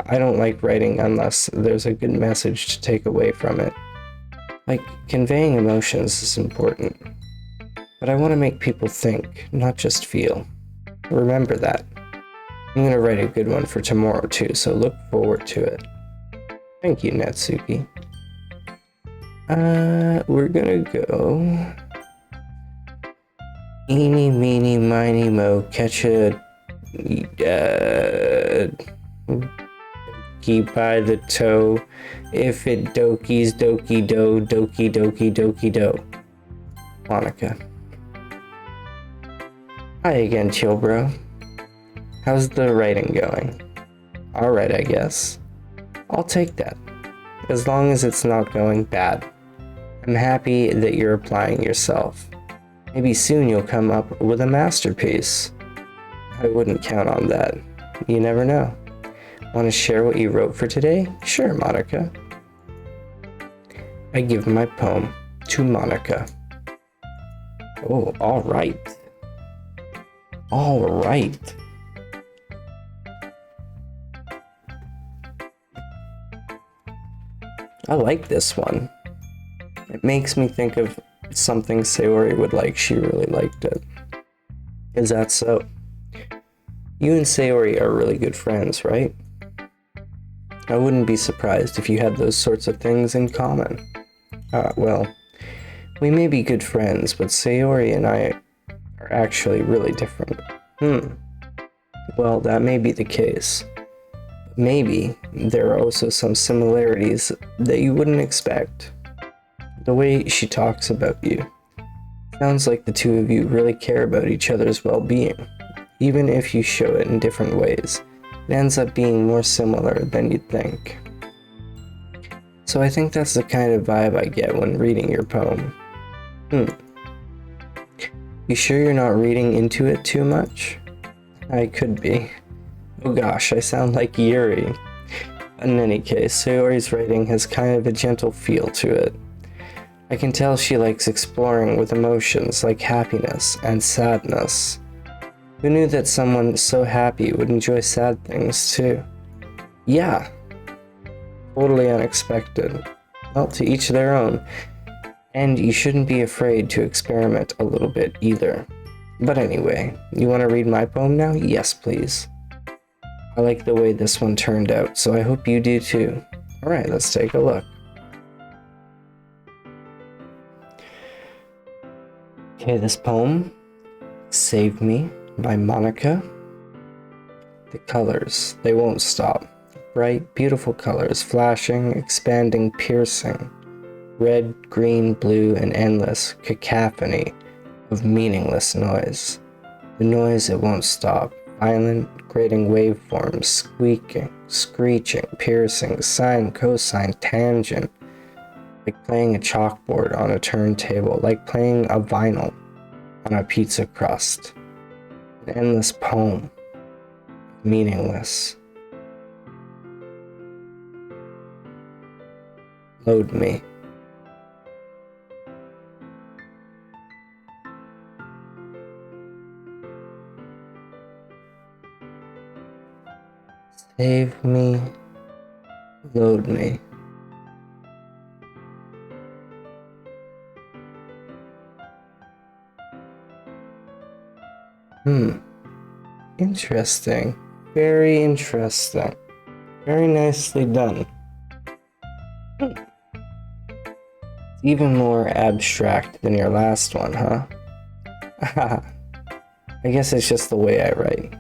I don't like writing unless there's a good message to take away from it. Like, conveying emotions is important. But I want to make people think, not just feel. Remember that. I'm going to write a good one for tomorrow too, so look forward to it. Thank you, Natsuki. We're gonna go... Eeny, meeny, miny, mo, catch a... Doki by the toe. If it dokis, doki do, doki doki doki do. Monica. Hi again, chillbro. How's the writing going? Alright, I guess. I'll take that. As long as it's not going bad. I'm happy that you're applying yourself. Maybe soon you'll come up with a masterpiece. I wouldn't count on that. You never know. Want to share what you wrote for today? Sure, Monica. I give my poem to Monica. Oh, alright. Alright. I like this one. It makes me think of something Sayori would like. She really liked it. Is that so? You and Sayori are really good friends, right? I wouldn't be surprised if you had those sorts of things in common. Well, we may be good friends, but Sayori and I are actually really different. Well, that may be the case. Maybe there are also some similarities that you wouldn't expect. The way she talks about you. Sounds like the two of you really care about each other's well-being. Even if you show it in different ways, it ends up being more similar than you'd think. So I think that's the kind of vibe I get when reading your poem. You sure you're not reading into it too much? I could be. Oh gosh, I sound like Yuri. In any case, Sayori's writing has kind of a gentle feel to it. I can tell she likes exploring with emotions like happiness and sadness. Who knew that someone so happy would enjoy sad things too? Yeah. Totally unexpected. Well, to each their own. And you shouldn't be afraid to experiment a little bit either. But anyway, you want to read my poem now? Yes, please. I like the way this one turned out, so I hope you do too. Alright, let's take a look. Okay, this poem, Save Me, by Monica. The colors, they won't stop. Bright, beautiful colors, flashing, expanding, piercing. Red, green, blue, and endless cacophony of meaningless noise. The noise, it won't stop. Violent, grating waveforms, squeaking, screeching, piercing, sine, cosine, tangent. Like playing a chalkboard on a turntable, like playing a vinyl on a pizza crust. An endless poem, meaningless. Load me. Save me. Load me. Interesting. Very interesting. Very nicely done. It's even more abstract than your last one, huh? I guess it's just the way I write.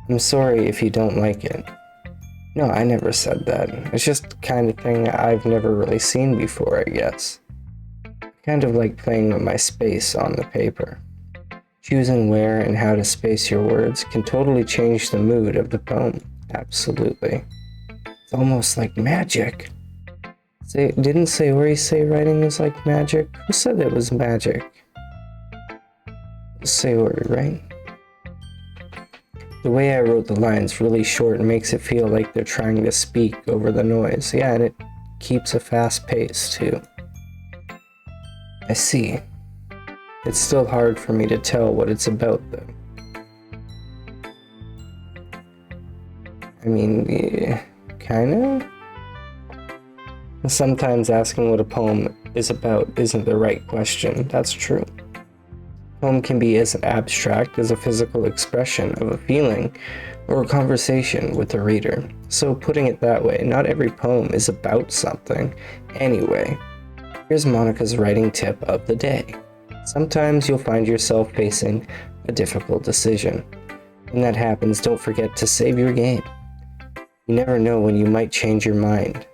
I'm sorry if you don't like it. No, I never said that. It's just the kind of thing I've never really seen before, I guess. I kind of like playing with my space on the paper. Choosing where and how to space your words can totally change the mood of the poem. Absolutely. It's almost like magic. Didn't Sayori say writing is like magic? Who said it was magic? Sayori, right? The way I wrote the lines really short makes it feel like they're trying to speak over the noise. Yeah, and it keeps a fast pace too. I see. It's still hard for me to tell what it's about though. I mean, yeah, kinda? Sometimes asking what a poem is about isn't the right question. That's true. A poem can be as abstract as a physical expression of a feeling or a conversation with the reader. So putting it that way, not every poem is about something. Anyway, here's Monica's writing tip of the day. Sometimes you'll find yourself facing a difficult decision. When that happens, don't forget to save your game. You never know when you might change your mind.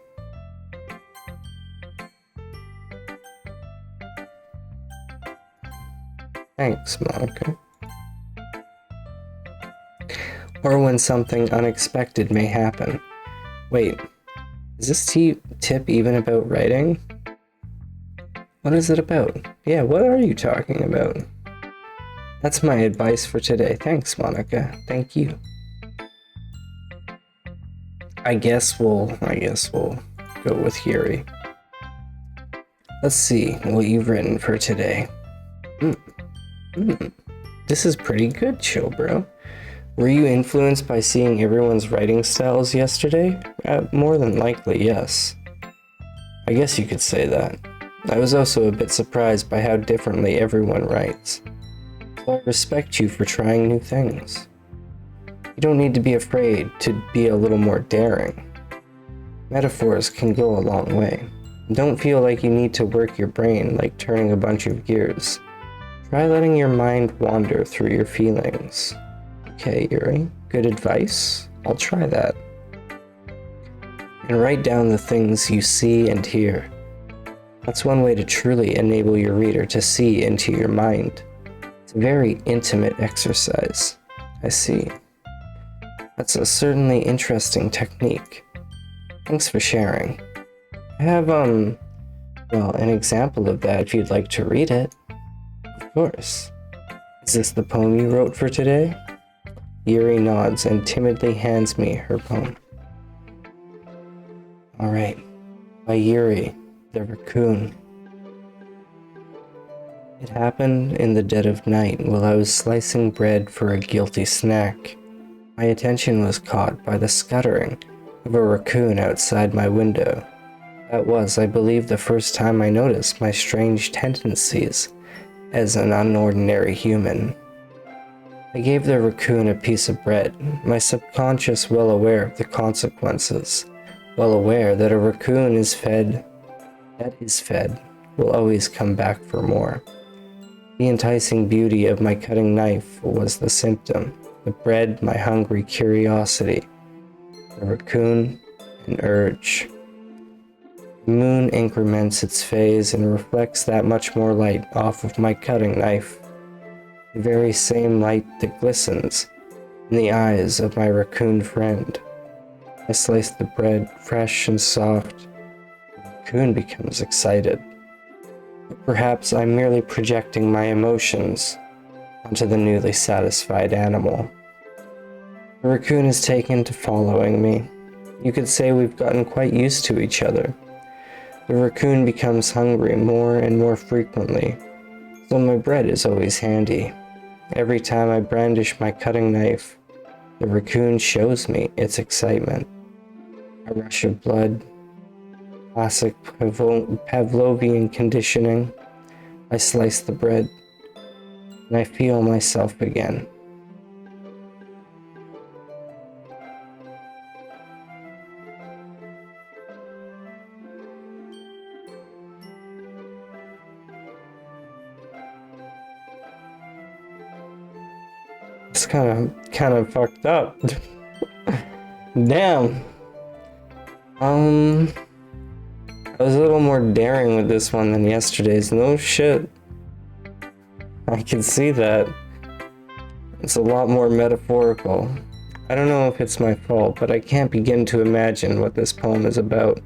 Thanks, Monica. Or when something unexpected may happen. Wait, is this tip even about writing? What is it about? Yeah, what are you talking about? That's my advice for today. Thanks, Monica. Thank you. I guess we'll go with Yuri. Let's see what you've written for today. This is pretty good, chillbro. Were you influenced by seeing everyone's writing styles yesterday? More than likely, yes. I guess you could say that. I was also a bit surprised by how differently everyone writes. So I respect you for trying new things. You don't need to be afraid to be a little more daring. Metaphors can go a long way. Don't feel like you need to work your brain like turning a bunch of gears. Try letting your mind wander through your feelings. Okay, Yuri, good advice. I'll try that. And write down the things you see and hear. That's one way to truly enable your reader to see into your mind. It's a very intimate exercise. I see. That's a certainly interesting technique. Thanks for sharing. I have, an example of that if you'd like to read it. Of course. Is this the poem you wrote for today? Yuri nods and timidly hands me her poem. Alright. By Yuri, the raccoon. It happened in the dead of night while I was slicing bread for a guilty snack. My attention was caught by the scuttering of a raccoon outside my window. That was, I believe, the first time I noticed my strange tendencies as an unordinary human. I gave the raccoon a piece of bread, my subconscious well aware of the consequences, well aware that a raccoon that is fed, will always come back for more. The enticing beauty of my cutting knife was the symptom, the bread my hungry curiosity, the raccoon an urge. The moon increments its phase and reflects that much more light off of my cutting knife. The very same light that glistens in the eyes of my raccoon friend. I slice the bread fresh and soft. The raccoon becomes excited. But perhaps I'm merely projecting my emotions onto the newly satisfied animal. The raccoon is taken to following me. You could say we've gotten quite used to each other. The raccoon becomes hungry more and more frequently, so my bread is always handy. Every time I brandish my cutting knife, the raccoon shows me its excitement. A rush of blood, classic Pavlovian conditioning. I slice the bread, and I feel myself again. It's kind of fucked up. Damn. I was a little more daring with this one than yesterday's. No shit. I can see that. It's a lot more metaphorical. I don't know if it's my fault, but I can't begin to imagine what this poem is about.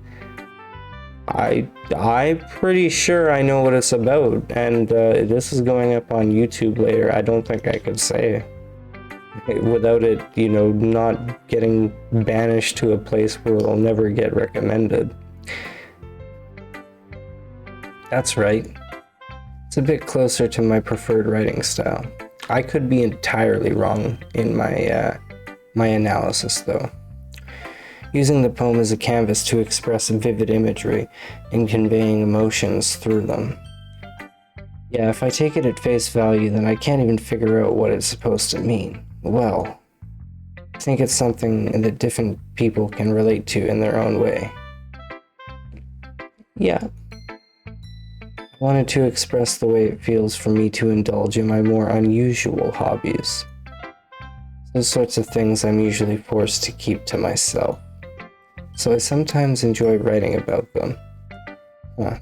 I'm pretty sure I know what it's about, and this is going up on YouTube later. I don't think I could say without it, not getting banished to a place where it'll never get recommended. That's right. It's a bit closer to my preferred writing style. I could be entirely wrong in my analysis, though. Using the poem as a canvas to express vivid imagery and conveying emotions through them. Yeah, if I take it at face value, then I can't even figure out what it's supposed to mean. Well, I think it's something that different people can relate to in their own way. Yeah. I wanted to express the way it feels for me to indulge in my more unusual hobbies. Those sorts of things I'm usually forced to keep to myself. So I sometimes enjoy writing about them.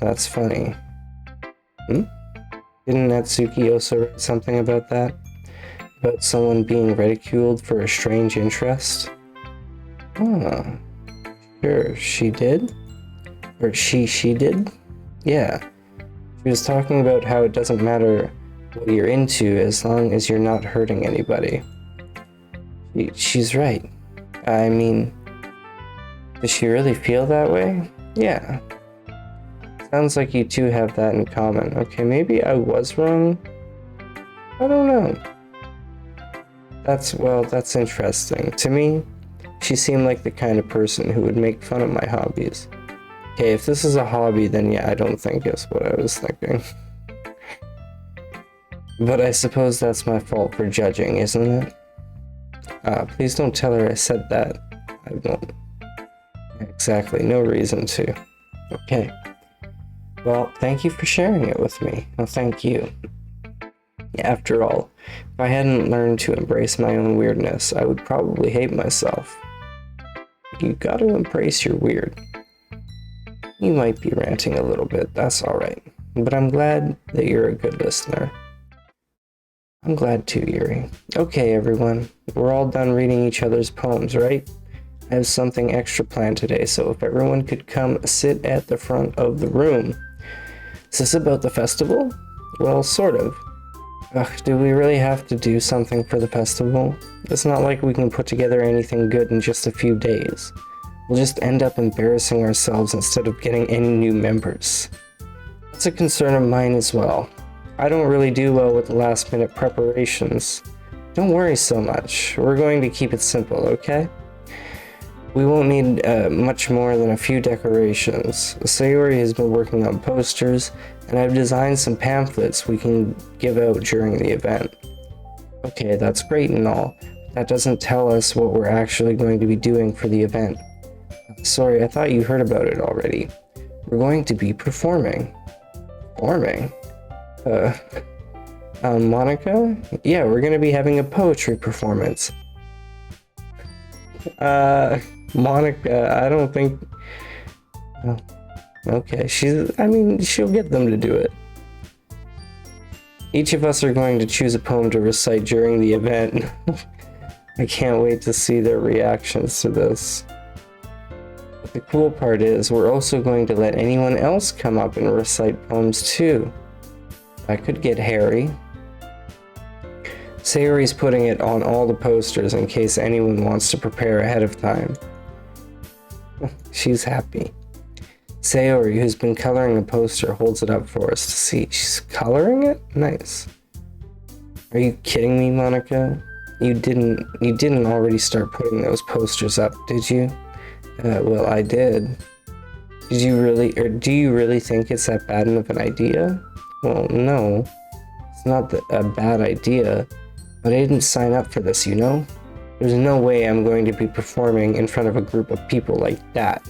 That's funny. Didn't Natsuki also write something about that? About someone being ridiculed for a strange interest? Sure, she did? Or she did? Yeah. She was talking about how it doesn't matter what you're into as long as you're not hurting anybody. She's right. I mean, does she really feel that way? Yeah. Sounds like you two have that in common. Okay, maybe I was wrong? I don't know. That's interesting. To me, she seemed like the kind of person who would make fun of my hobbies. Okay, if this is a hobby, then yeah, I don't think it's what I was thinking. But I suppose that's my fault for judging, isn't it? Please don't tell her I said that. I won't. Exactly, no reason to. Okay. Well, thank you for sharing it with me. Well, thank you. After all, if I hadn't learned to embrace my own weirdness, I would probably hate myself. You gotta embrace your weird. You might be ranting a little bit, that's alright. But I'm glad that you're a good listener. I'm glad too, Yuri. Okay, everyone. We're all done reading each other's poems, right? I have something extra planned today, so if everyone could come sit at the front of the room. Is this about the festival? Well, sort of. Ugh, do we really have to do something for the festival? It's not like we can put together anything good in just a few days. We'll just end up embarrassing ourselves instead of getting any new members. That's a concern of mine as well. I don't really do well with the last-minute preparations. Don't worry so much. We're going to keep it simple, okay? We won't need much more than a few decorations. Sayori has been working on posters, and I've designed some pamphlets we can give out during the event. Okay, that's great and all. That doesn't tell us what we're actually going to be doing for the event. Sorry, I thought you heard about it already. We're going to be performing. Performing? Monica? Yeah, we're gonna be having a poetry performance. Monica, I don't think... Oh, okay, she'll get them to do it. Each of us are going to choose a poem to recite during the event. I can't wait to see their reactions to this. But the cool part is, we're also going to let anyone else come up and recite poems too. That could get hairy. Sayori's putting it on all the posters in case anyone wants to prepare ahead of time. She's happy. Sayori, who's been coloring the poster, holds it up for us to see. She's coloring it? Nice. Are you kidding me, Monica? You didn't already start putting those posters up, did you? Well, I did. Do you really think it's that bad of an idea? Well, no. It's not a bad idea. But I didn't sign up for this, you know? There's no way I'm going to be performing in front of a group of people like that.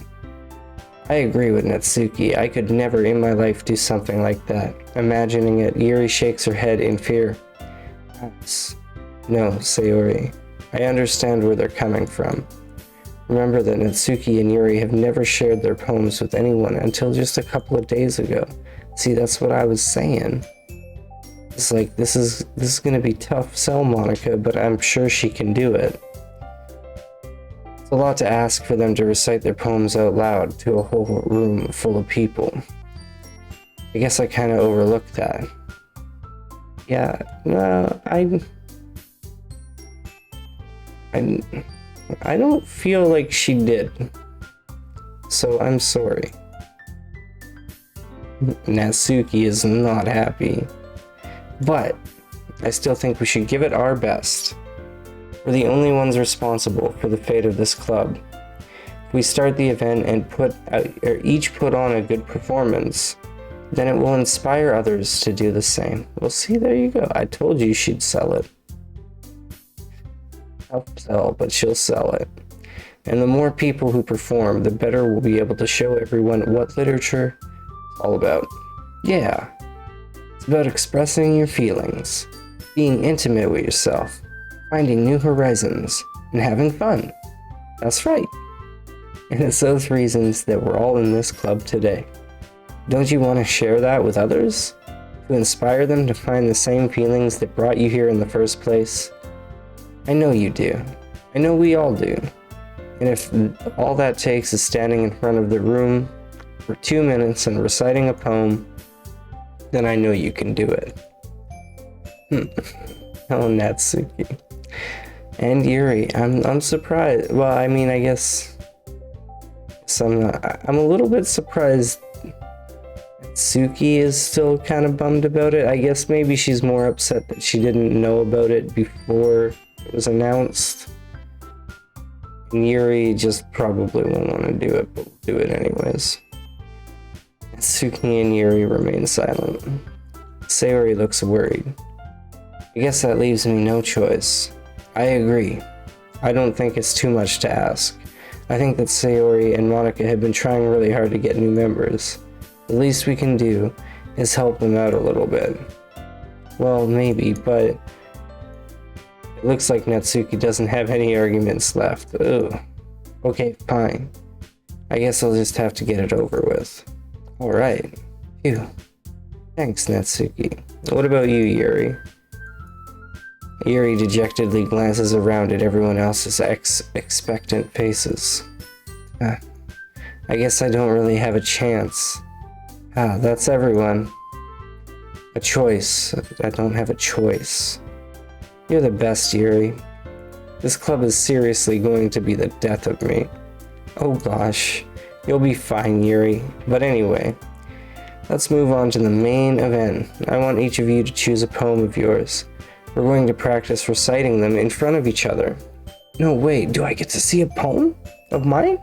I agree with Natsuki. I could never in my life do something like that. Imagining it, Yuri shakes her head in fear. No, Sayori. I understand where they're coming from. Remember that Natsuki and Yuri have never shared their poems with anyone until just a couple of days ago. See, that's what I was saying. It's like, this is gonna be tough sell, Monica, but I'm sure she can do it. It's a lot to ask for them to recite their poems out loud to a whole room full of people. I guess I kind of overlooked that. Yeah, I don't feel like she did. So I'm sorry. Natsuki is not happy. But I still think we should give it our best. We're the only ones responsible for the fate of this club. If we start the event and each put on a good performance, then it will inspire others to do the same. Well, see, there you go. I told you she'd sell it. I'll sell, but she'll sell it. And the more people who perform, the better we'll be able to show everyone what literature is all about. Yeah. About expressing your feelings, being intimate with yourself, finding new horizons, and having fun. That's right. And it's those reasons that we're all in this club today. Don't you want to share that with others? To inspire them to find the same feelings that brought you here in the first place? I know you do. I know we all do. And if all that takes is standing in front of the room for 2 minutes and reciting a poem, then I know you can do it. Oh, Natsuki. And Yuri, I'm surprised. Well, I mean, I guess I'm a little bit surprised Natsuki is still kind of bummed about it. I guess maybe she's more upset that she didn't know about it before it was announced. And Yuri just probably won't want to do it, but will do it anyways. Natsuki and Yuri remain silent. Sayori looks worried. I guess that leaves me no choice. I agree. I don't think it's too much to ask. I think that Sayori and Monika have been trying really hard to get new members. The least we can do is help them out a little bit. Well, maybe, but it looks like Natsuki doesn't have any arguments left. Ugh. Okay, fine. I guess I'll just have to get it over with. Alright. Phew. Thanks, Natsuki. What about you, Yuri? Yuri dejectedly glances around at everyone else's expectant faces. I guess I don't really have a chance. That's everyone. A choice. I don't have a choice. You're the best, Yuri. This club is seriously going to be the death of me. Oh gosh. You'll be fine, Yuri. But anyway, let's move on to the main event. I want each of you to choose a poem of yours. We're going to practice reciting them in front of each other. No, wait, do I get to see a poem of mine?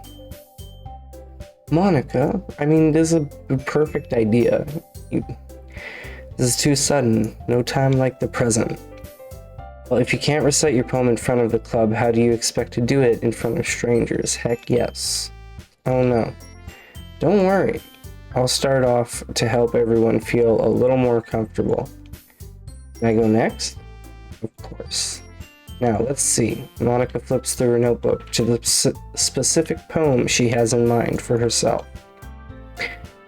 Monika, I mean, this is a perfect idea. This is too sudden. No time like the present. Well, if you can't recite your poem in front of the club, how do you expect to do it in front of strangers? Heck yes. Oh no. Don't worry. I'll start off to help everyone feel a little more comfortable. Can I go next? Of course. Now, let's see. Monika flips through her notebook to the specific poem she has in mind for herself.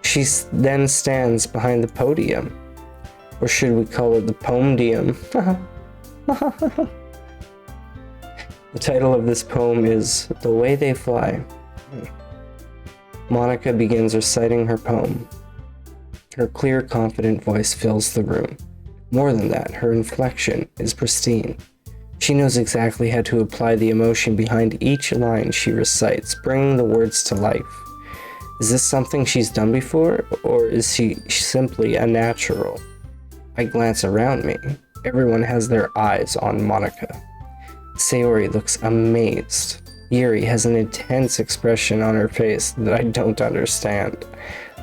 She then stands behind the podium. Or should we call it the poemdium? The title of this poem is The Way They Fly. Monika begins reciting her poem. Her clear, confident voice fills the room. More than that, her inflection is pristine. She knows exactly how to apply the emotion behind each line she recites, bringing the words to life. Is this something she's done before, or is she simply a natural? I glance around me. Everyone has their eyes on Monika. Sayori looks amazed. Yuri has an intense expression on her face that I don't understand.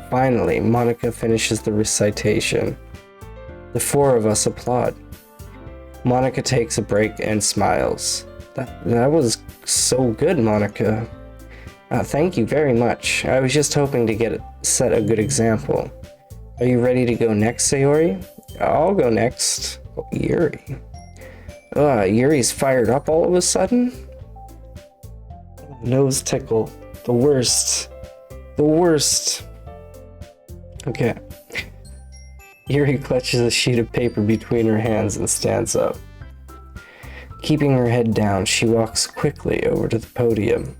Finally, Monika finishes the recitation. The four of us applaud. Monika takes a break and smiles. That was so good, Monika. Thank you very much. I was just hoping to set a good example. Are you ready to go next, Sayori? I'll go next. Oh, Yuri. Yuri's fired up all of a sudden? Nose tickle. The worst. The worst. Okay. Yuri clutches a sheet of paper between her hands and stands up. Keeping her head down, she walks quickly over to the podium.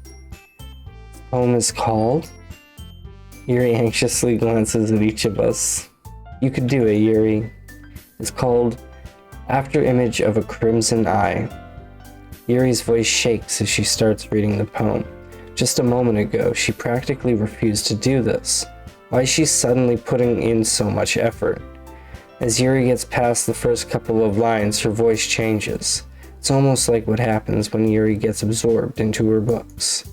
The poem is called... Yuri anxiously glances at each of us. You could do it, Yuri. It's called After Image of a Crimson Eye. Yuri's voice shakes as she starts reading the poem. Just a moment ago, she practically refused to do this. Why is she suddenly putting in so much effort? As Yuri gets past the first couple of lines, her voice changes. It's almost like what happens when Yuri gets absorbed into her books.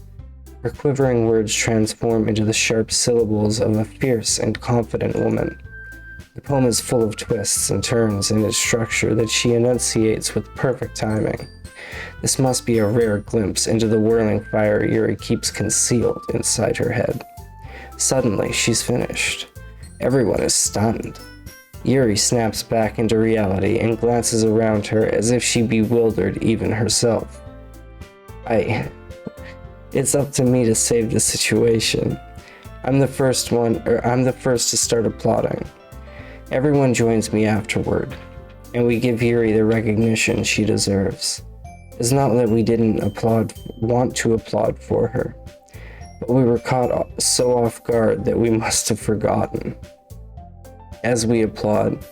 Her quivering words transform into the sharp syllables of a fierce and confident woman. The poem is full of twists and turns in its structure that she enunciates with perfect timing. This must be a rare glimpse into the whirling fire Yuri keeps concealed inside her head. Suddenly, she's finished. Everyone is stunned. Yuri snaps back into reality and glances around her as if she bewildered even herself. It's up to me to save the situation. I'm the first to start applauding. Everyone joins me afterward, and we give Yuri the recognition she deserves. It's not that we didn't want to applaud for her, but we were caught so off guard that we must have forgotten. As we applaud,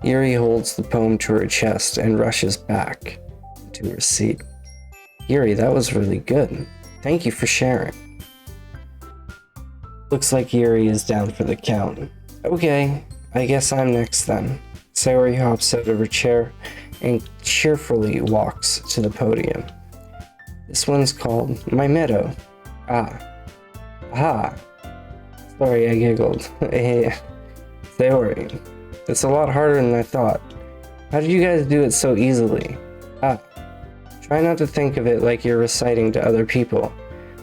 Yuri holds the poem to her chest and rushes back to her seat. Yuri, that was really good. Thank you for sharing. Looks like Yuri is down for the count. Okay, I guess I'm next then. Sayori hops out of her chair and cheerfully walks to the podium. This one's called My Meadow. Aha. Sorry, I giggled. Sayori, it's a lot harder than I thought. How did you guys do it so easily? Try not to think of it like you're reciting to other people.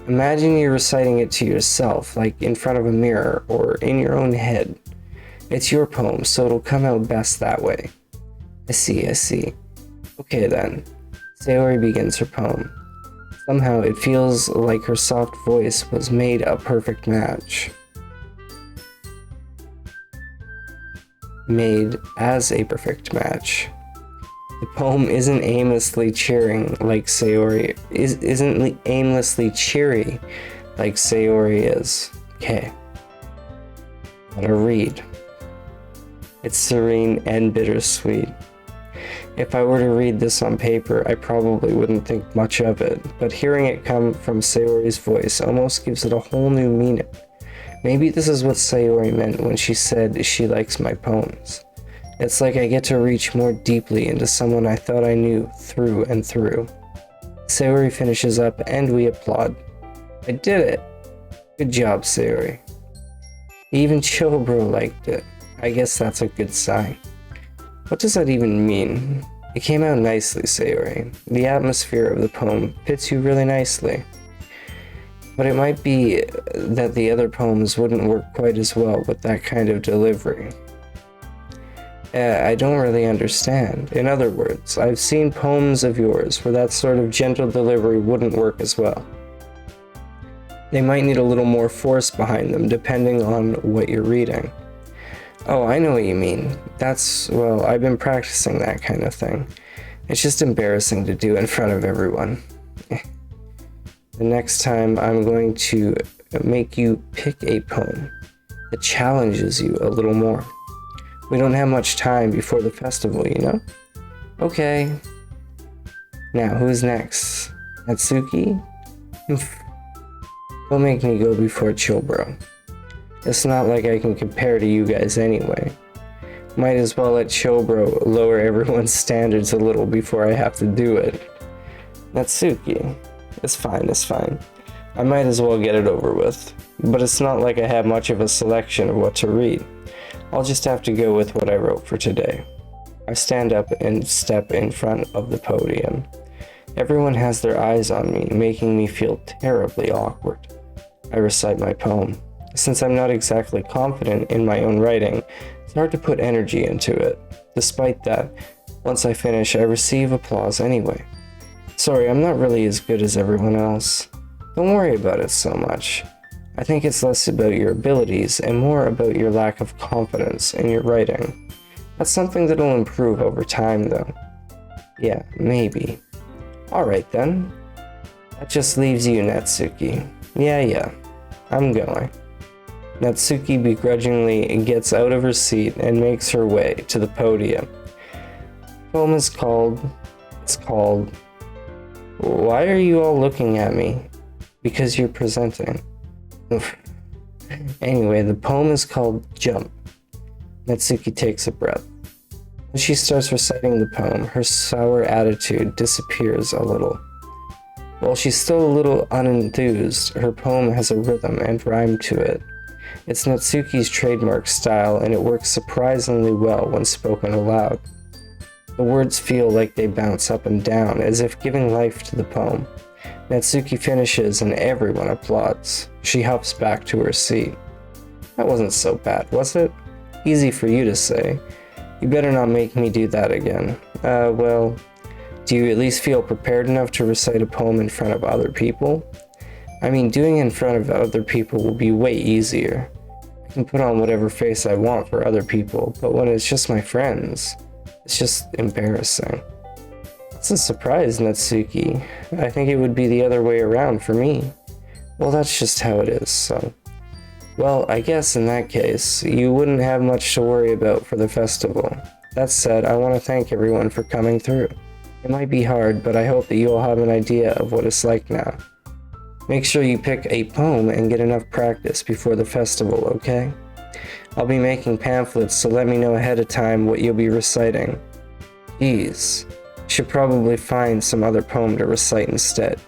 Imagine you're reciting it to yourself, like in front of a mirror or in your own head. It's your poem, so it'll come out best that way. I see. Okay then. Sayori begins her poem. Somehow it feels like her soft voice was made a perfect match. Made as a perfect match. The poem isn't aimlessly cheering like Sayori isn't aimlessly cheery like Sayori is. Okay. Let her read. It's serene and bittersweet. If I were to read this on paper, I probably wouldn't think much of it, but hearing it come from Sayori's voice almost gives it a whole new meaning. Maybe this is what Sayori meant when she said she likes my poems. It's like I get to reach more deeply into someone I thought I knew through and through. Sayori finishes up and we applaud. I did it! Good job, Sayori. Even chillbro liked it. I guess that's a good sign. What does that even mean? It came out nicely, Sayori. The atmosphere of the poem fits you really nicely. But it might be that the other poems wouldn't work quite as well with that kind of delivery. I don't really understand. In other words, I've seen poems of yours where that sort of gentle delivery wouldn't work as well. They might need a little more force behind them depending on what you're reading. Oh, I know what you mean. Well, I've been practicing that kind of thing. It's just embarrassing to do in front of everyone. The next time I'm going to make you pick a poem that challenges you a little more. We don't have much time before the festival, you know? Okay. Now, who's next? Natsuki? Don't make me go before chillbro. It's not like I can compare to you guys anyway. Might as well let chillbro lower everyone's standards a little before I have to do it. Natsuki. It's fine. I might as well get it over with. But it's not like I have much of a selection of what to read. I'll just have to go with what I wrote for today. I stand up and step in front of the podium. Everyone has their eyes on me, making me feel terribly awkward. I recite my poem. Since I'm not exactly confident in my own writing, it's hard to put energy into it. Despite that, once I finish, I receive applause anyway. Sorry, I'm not really as good as everyone else. Don't worry about it so much. I think it's less about your abilities and more about your lack of confidence in your writing. That's something that'll improve over time though. Yeah, maybe. Alright then. That just leaves you, Natsuki. Yeah. I'm going. Natsuki begrudgingly gets out of her seat and makes her way to the podium. The poem is called... Why are you all looking at me? Because you're presenting. Anyway, the poem is called Jump. Natsuki takes a breath. When she starts reciting the poem, her sour attitude disappears a little. While she's still a little unenthused, her poem has a rhythm and rhyme to it. It's Natsuki's trademark style, and it works surprisingly well when spoken aloud. The words feel like they bounce up and down, as if giving life to the poem. Natsuki finishes and everyone applauds. She hops back to her seat. That wasn't so bad, was it? Easy for you to say. You better not make me do that again. Well, do you at least feel prepared enough to recite a poem in front of other people? I mean, doing it in front of other people will be way easier. I can put on whatever face I want for other people, but when it's just my friends, it's just embarrassing. It's a surprise, Natsuki. I think it would be the other way around for me. Well, that's just how it is, so... Well, I guess in that case, you wouldn't have much to worry about for the festival. That said, I want to thank everyone for coming through. It might be hard, but I hope that you all have an idea of what it's like now. Make sure you pick a poem and get enough practice before the festival, okay? I'll be making pamphlets, so let me know ahead of time what you'll be reciting. Geez, should probably find some other poem to recite instead.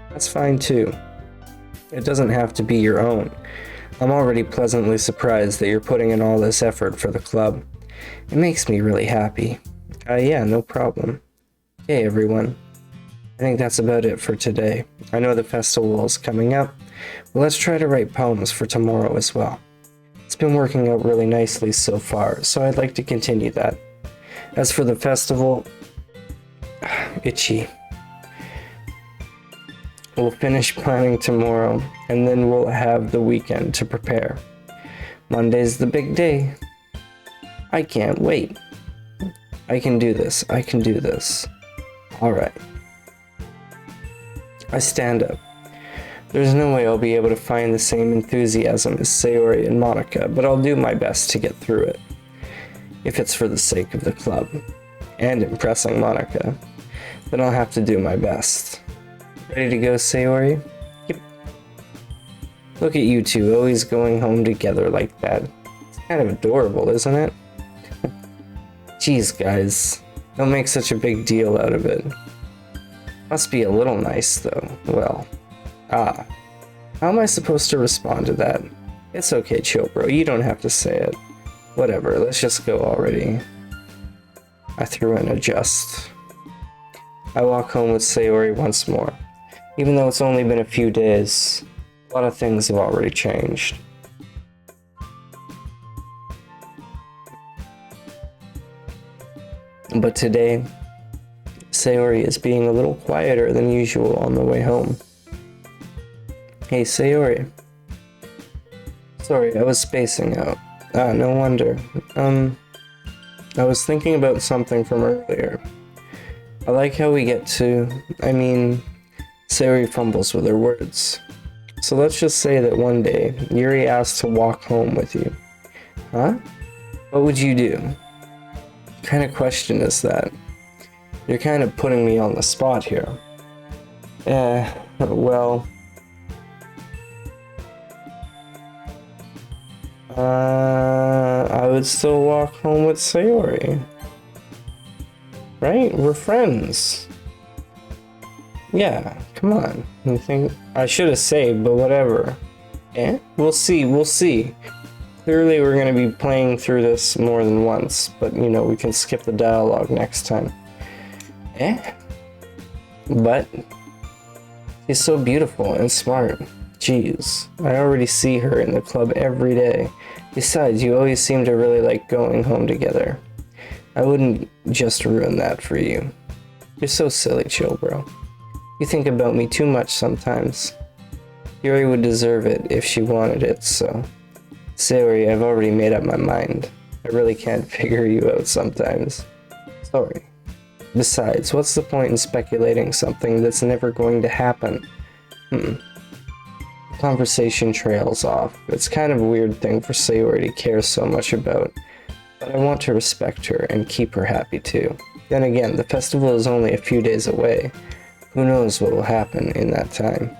That's fine too. It doesn't have to be your own. I'm already pleasantly surprised that you're putting in all this effort for the club. It makes me really happy. Yeah, no problem. Hey everyone. I think that's about it for today. I know the festival is coming up, but let's try to write poems for tomorrow as well. It's been working out really nicely so far, so I'd like to continue that. As for the festival, itchy. We'll finish planning tomorrow, and then we'll have the weekend to prepare. Monday's the big day. I can't wait. I can do this. I can do this. Alright. I stand up. There's no way I'll be able to find the same enthusiasm as Sayori and Monica, but I'll do my best to get through it. If it's for the sake of the club, and impressing Monica, then I'll have to do my best. Ready to go, Sayori? Yep. Look at you two, always going home together like that. It's kind of adorable, isn't it? Jeez, guys. Don't make such a big deal out of it. Must be a little nice, though. Well. How am I supposed to respond to that? It's okay, chillbro. You don't have to say it. Whatever, let's just go already. I threw in a just. I walk home with Sayori once more. Even though it's only been a few days, a lot of things have already changed. But today, Sayori is being a little quieter than usual on the way home. Hey, Sayori. Sorry, I was spacing out. No wonder. I was thinking about something from earlier. I like how we get to, Sayori fumbles with her words. So let's just say that one day, Yuri asked to walk home with you. Huh? What would you do? What kind of question is that? You're kind of putting me on the spot here. Well... I would still walk home with Sayori. Right? We're friends. Yeah, come on. You think I should have saved, but whatever. We'll see. Clearly we're gonna be playing through this more than once, but we can skip the dialogue next time. But she's so beautiful and smart. Jeez, I already see her in the club every day. Besides, you always seem to really like going home together. I wouldn't just ruin that for you. You're so silly, chillbro. You think about me too much sometimes. Yuri would deserve it if she wanted it, so... Sayori, I've already made up my mind. I really can't figure you out sometimes. Sorry. Besides, what's the point in speculating something that's never going to happen? The conversation trails off. It's kind of a weird thing for Sayori to care so much about, but I want to respect her and keep her happy too. Then again, the festival is only a few days away. Who knows what will happen in that time?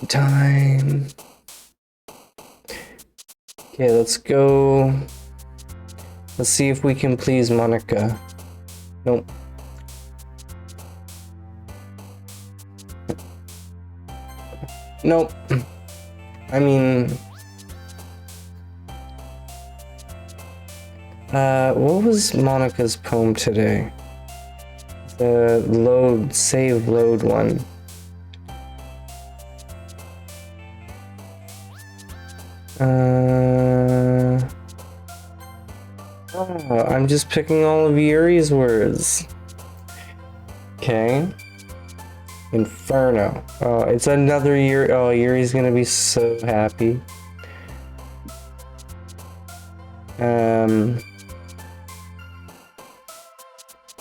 Time. Okay, let's go. Let's see if we can please Monica. Nope. Nope. What was Monica's poem today? The save load one. Oh, I'm just picking all of Yuri's words. Okay. Inferno. Oh, it's another Yuri. Oh, Yuri's gonna be so happy.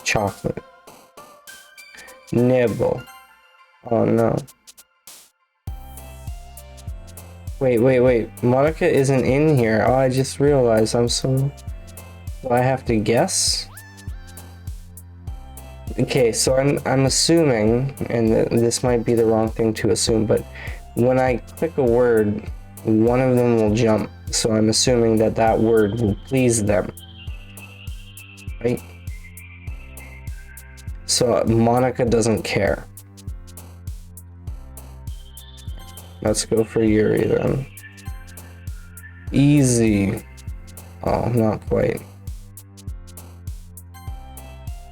Chocolate. Nibble. Oh no. Wait. Monica isn't in here. Oh, I just realized do I have to guess? Okay, so I'm assuming, and this might be the wrong thing to assume, but when I click a word, one of them will jump. So I'm assuming that word will please them. Right? So Monica doesn't care. Let's go for Yuri then. Easy. Oh, not quite.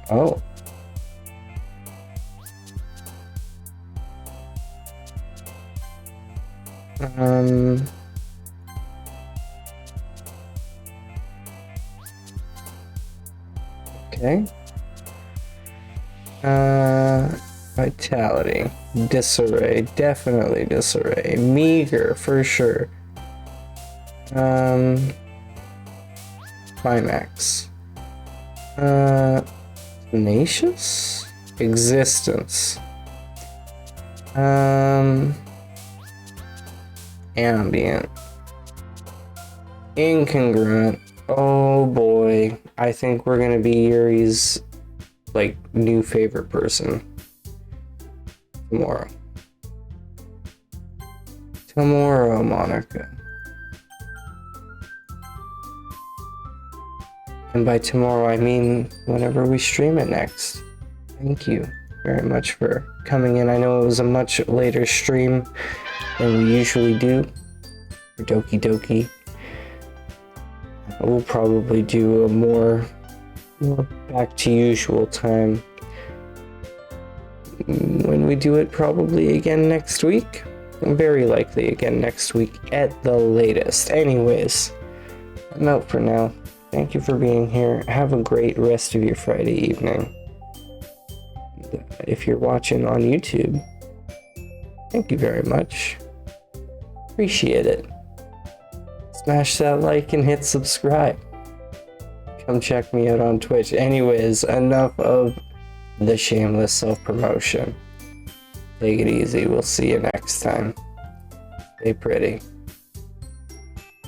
Oh. Okay. Vitality. Disarray. Definitely disarray. Meager, for sure. Climax. Tenacious? Existence. Ambient. Incongruent. Oh boy. I think we're gonna be Yuri's, like, new favorite person. Tomorrow. Tomorrow, Monica. And by tomorrow, I mean whenever we stream it next. Thank you very much for coming in. I know it was a much later stream than we usually do for Doki Doki. We'll probably do a more back to usual time when we do it, probably again next week. Very likely again next week at the latest. Anyways, I'm out for now. Thank you for being here. Have a great rest of your Friday evening. If you're watching on YouTube, thank you very much. Appreciate it. Smash that like and hit subscribe. Come check me out on Twitch. Anyways, enough of the shameless self-promotion. Take it easy. We'll see you next time. Stay pretty.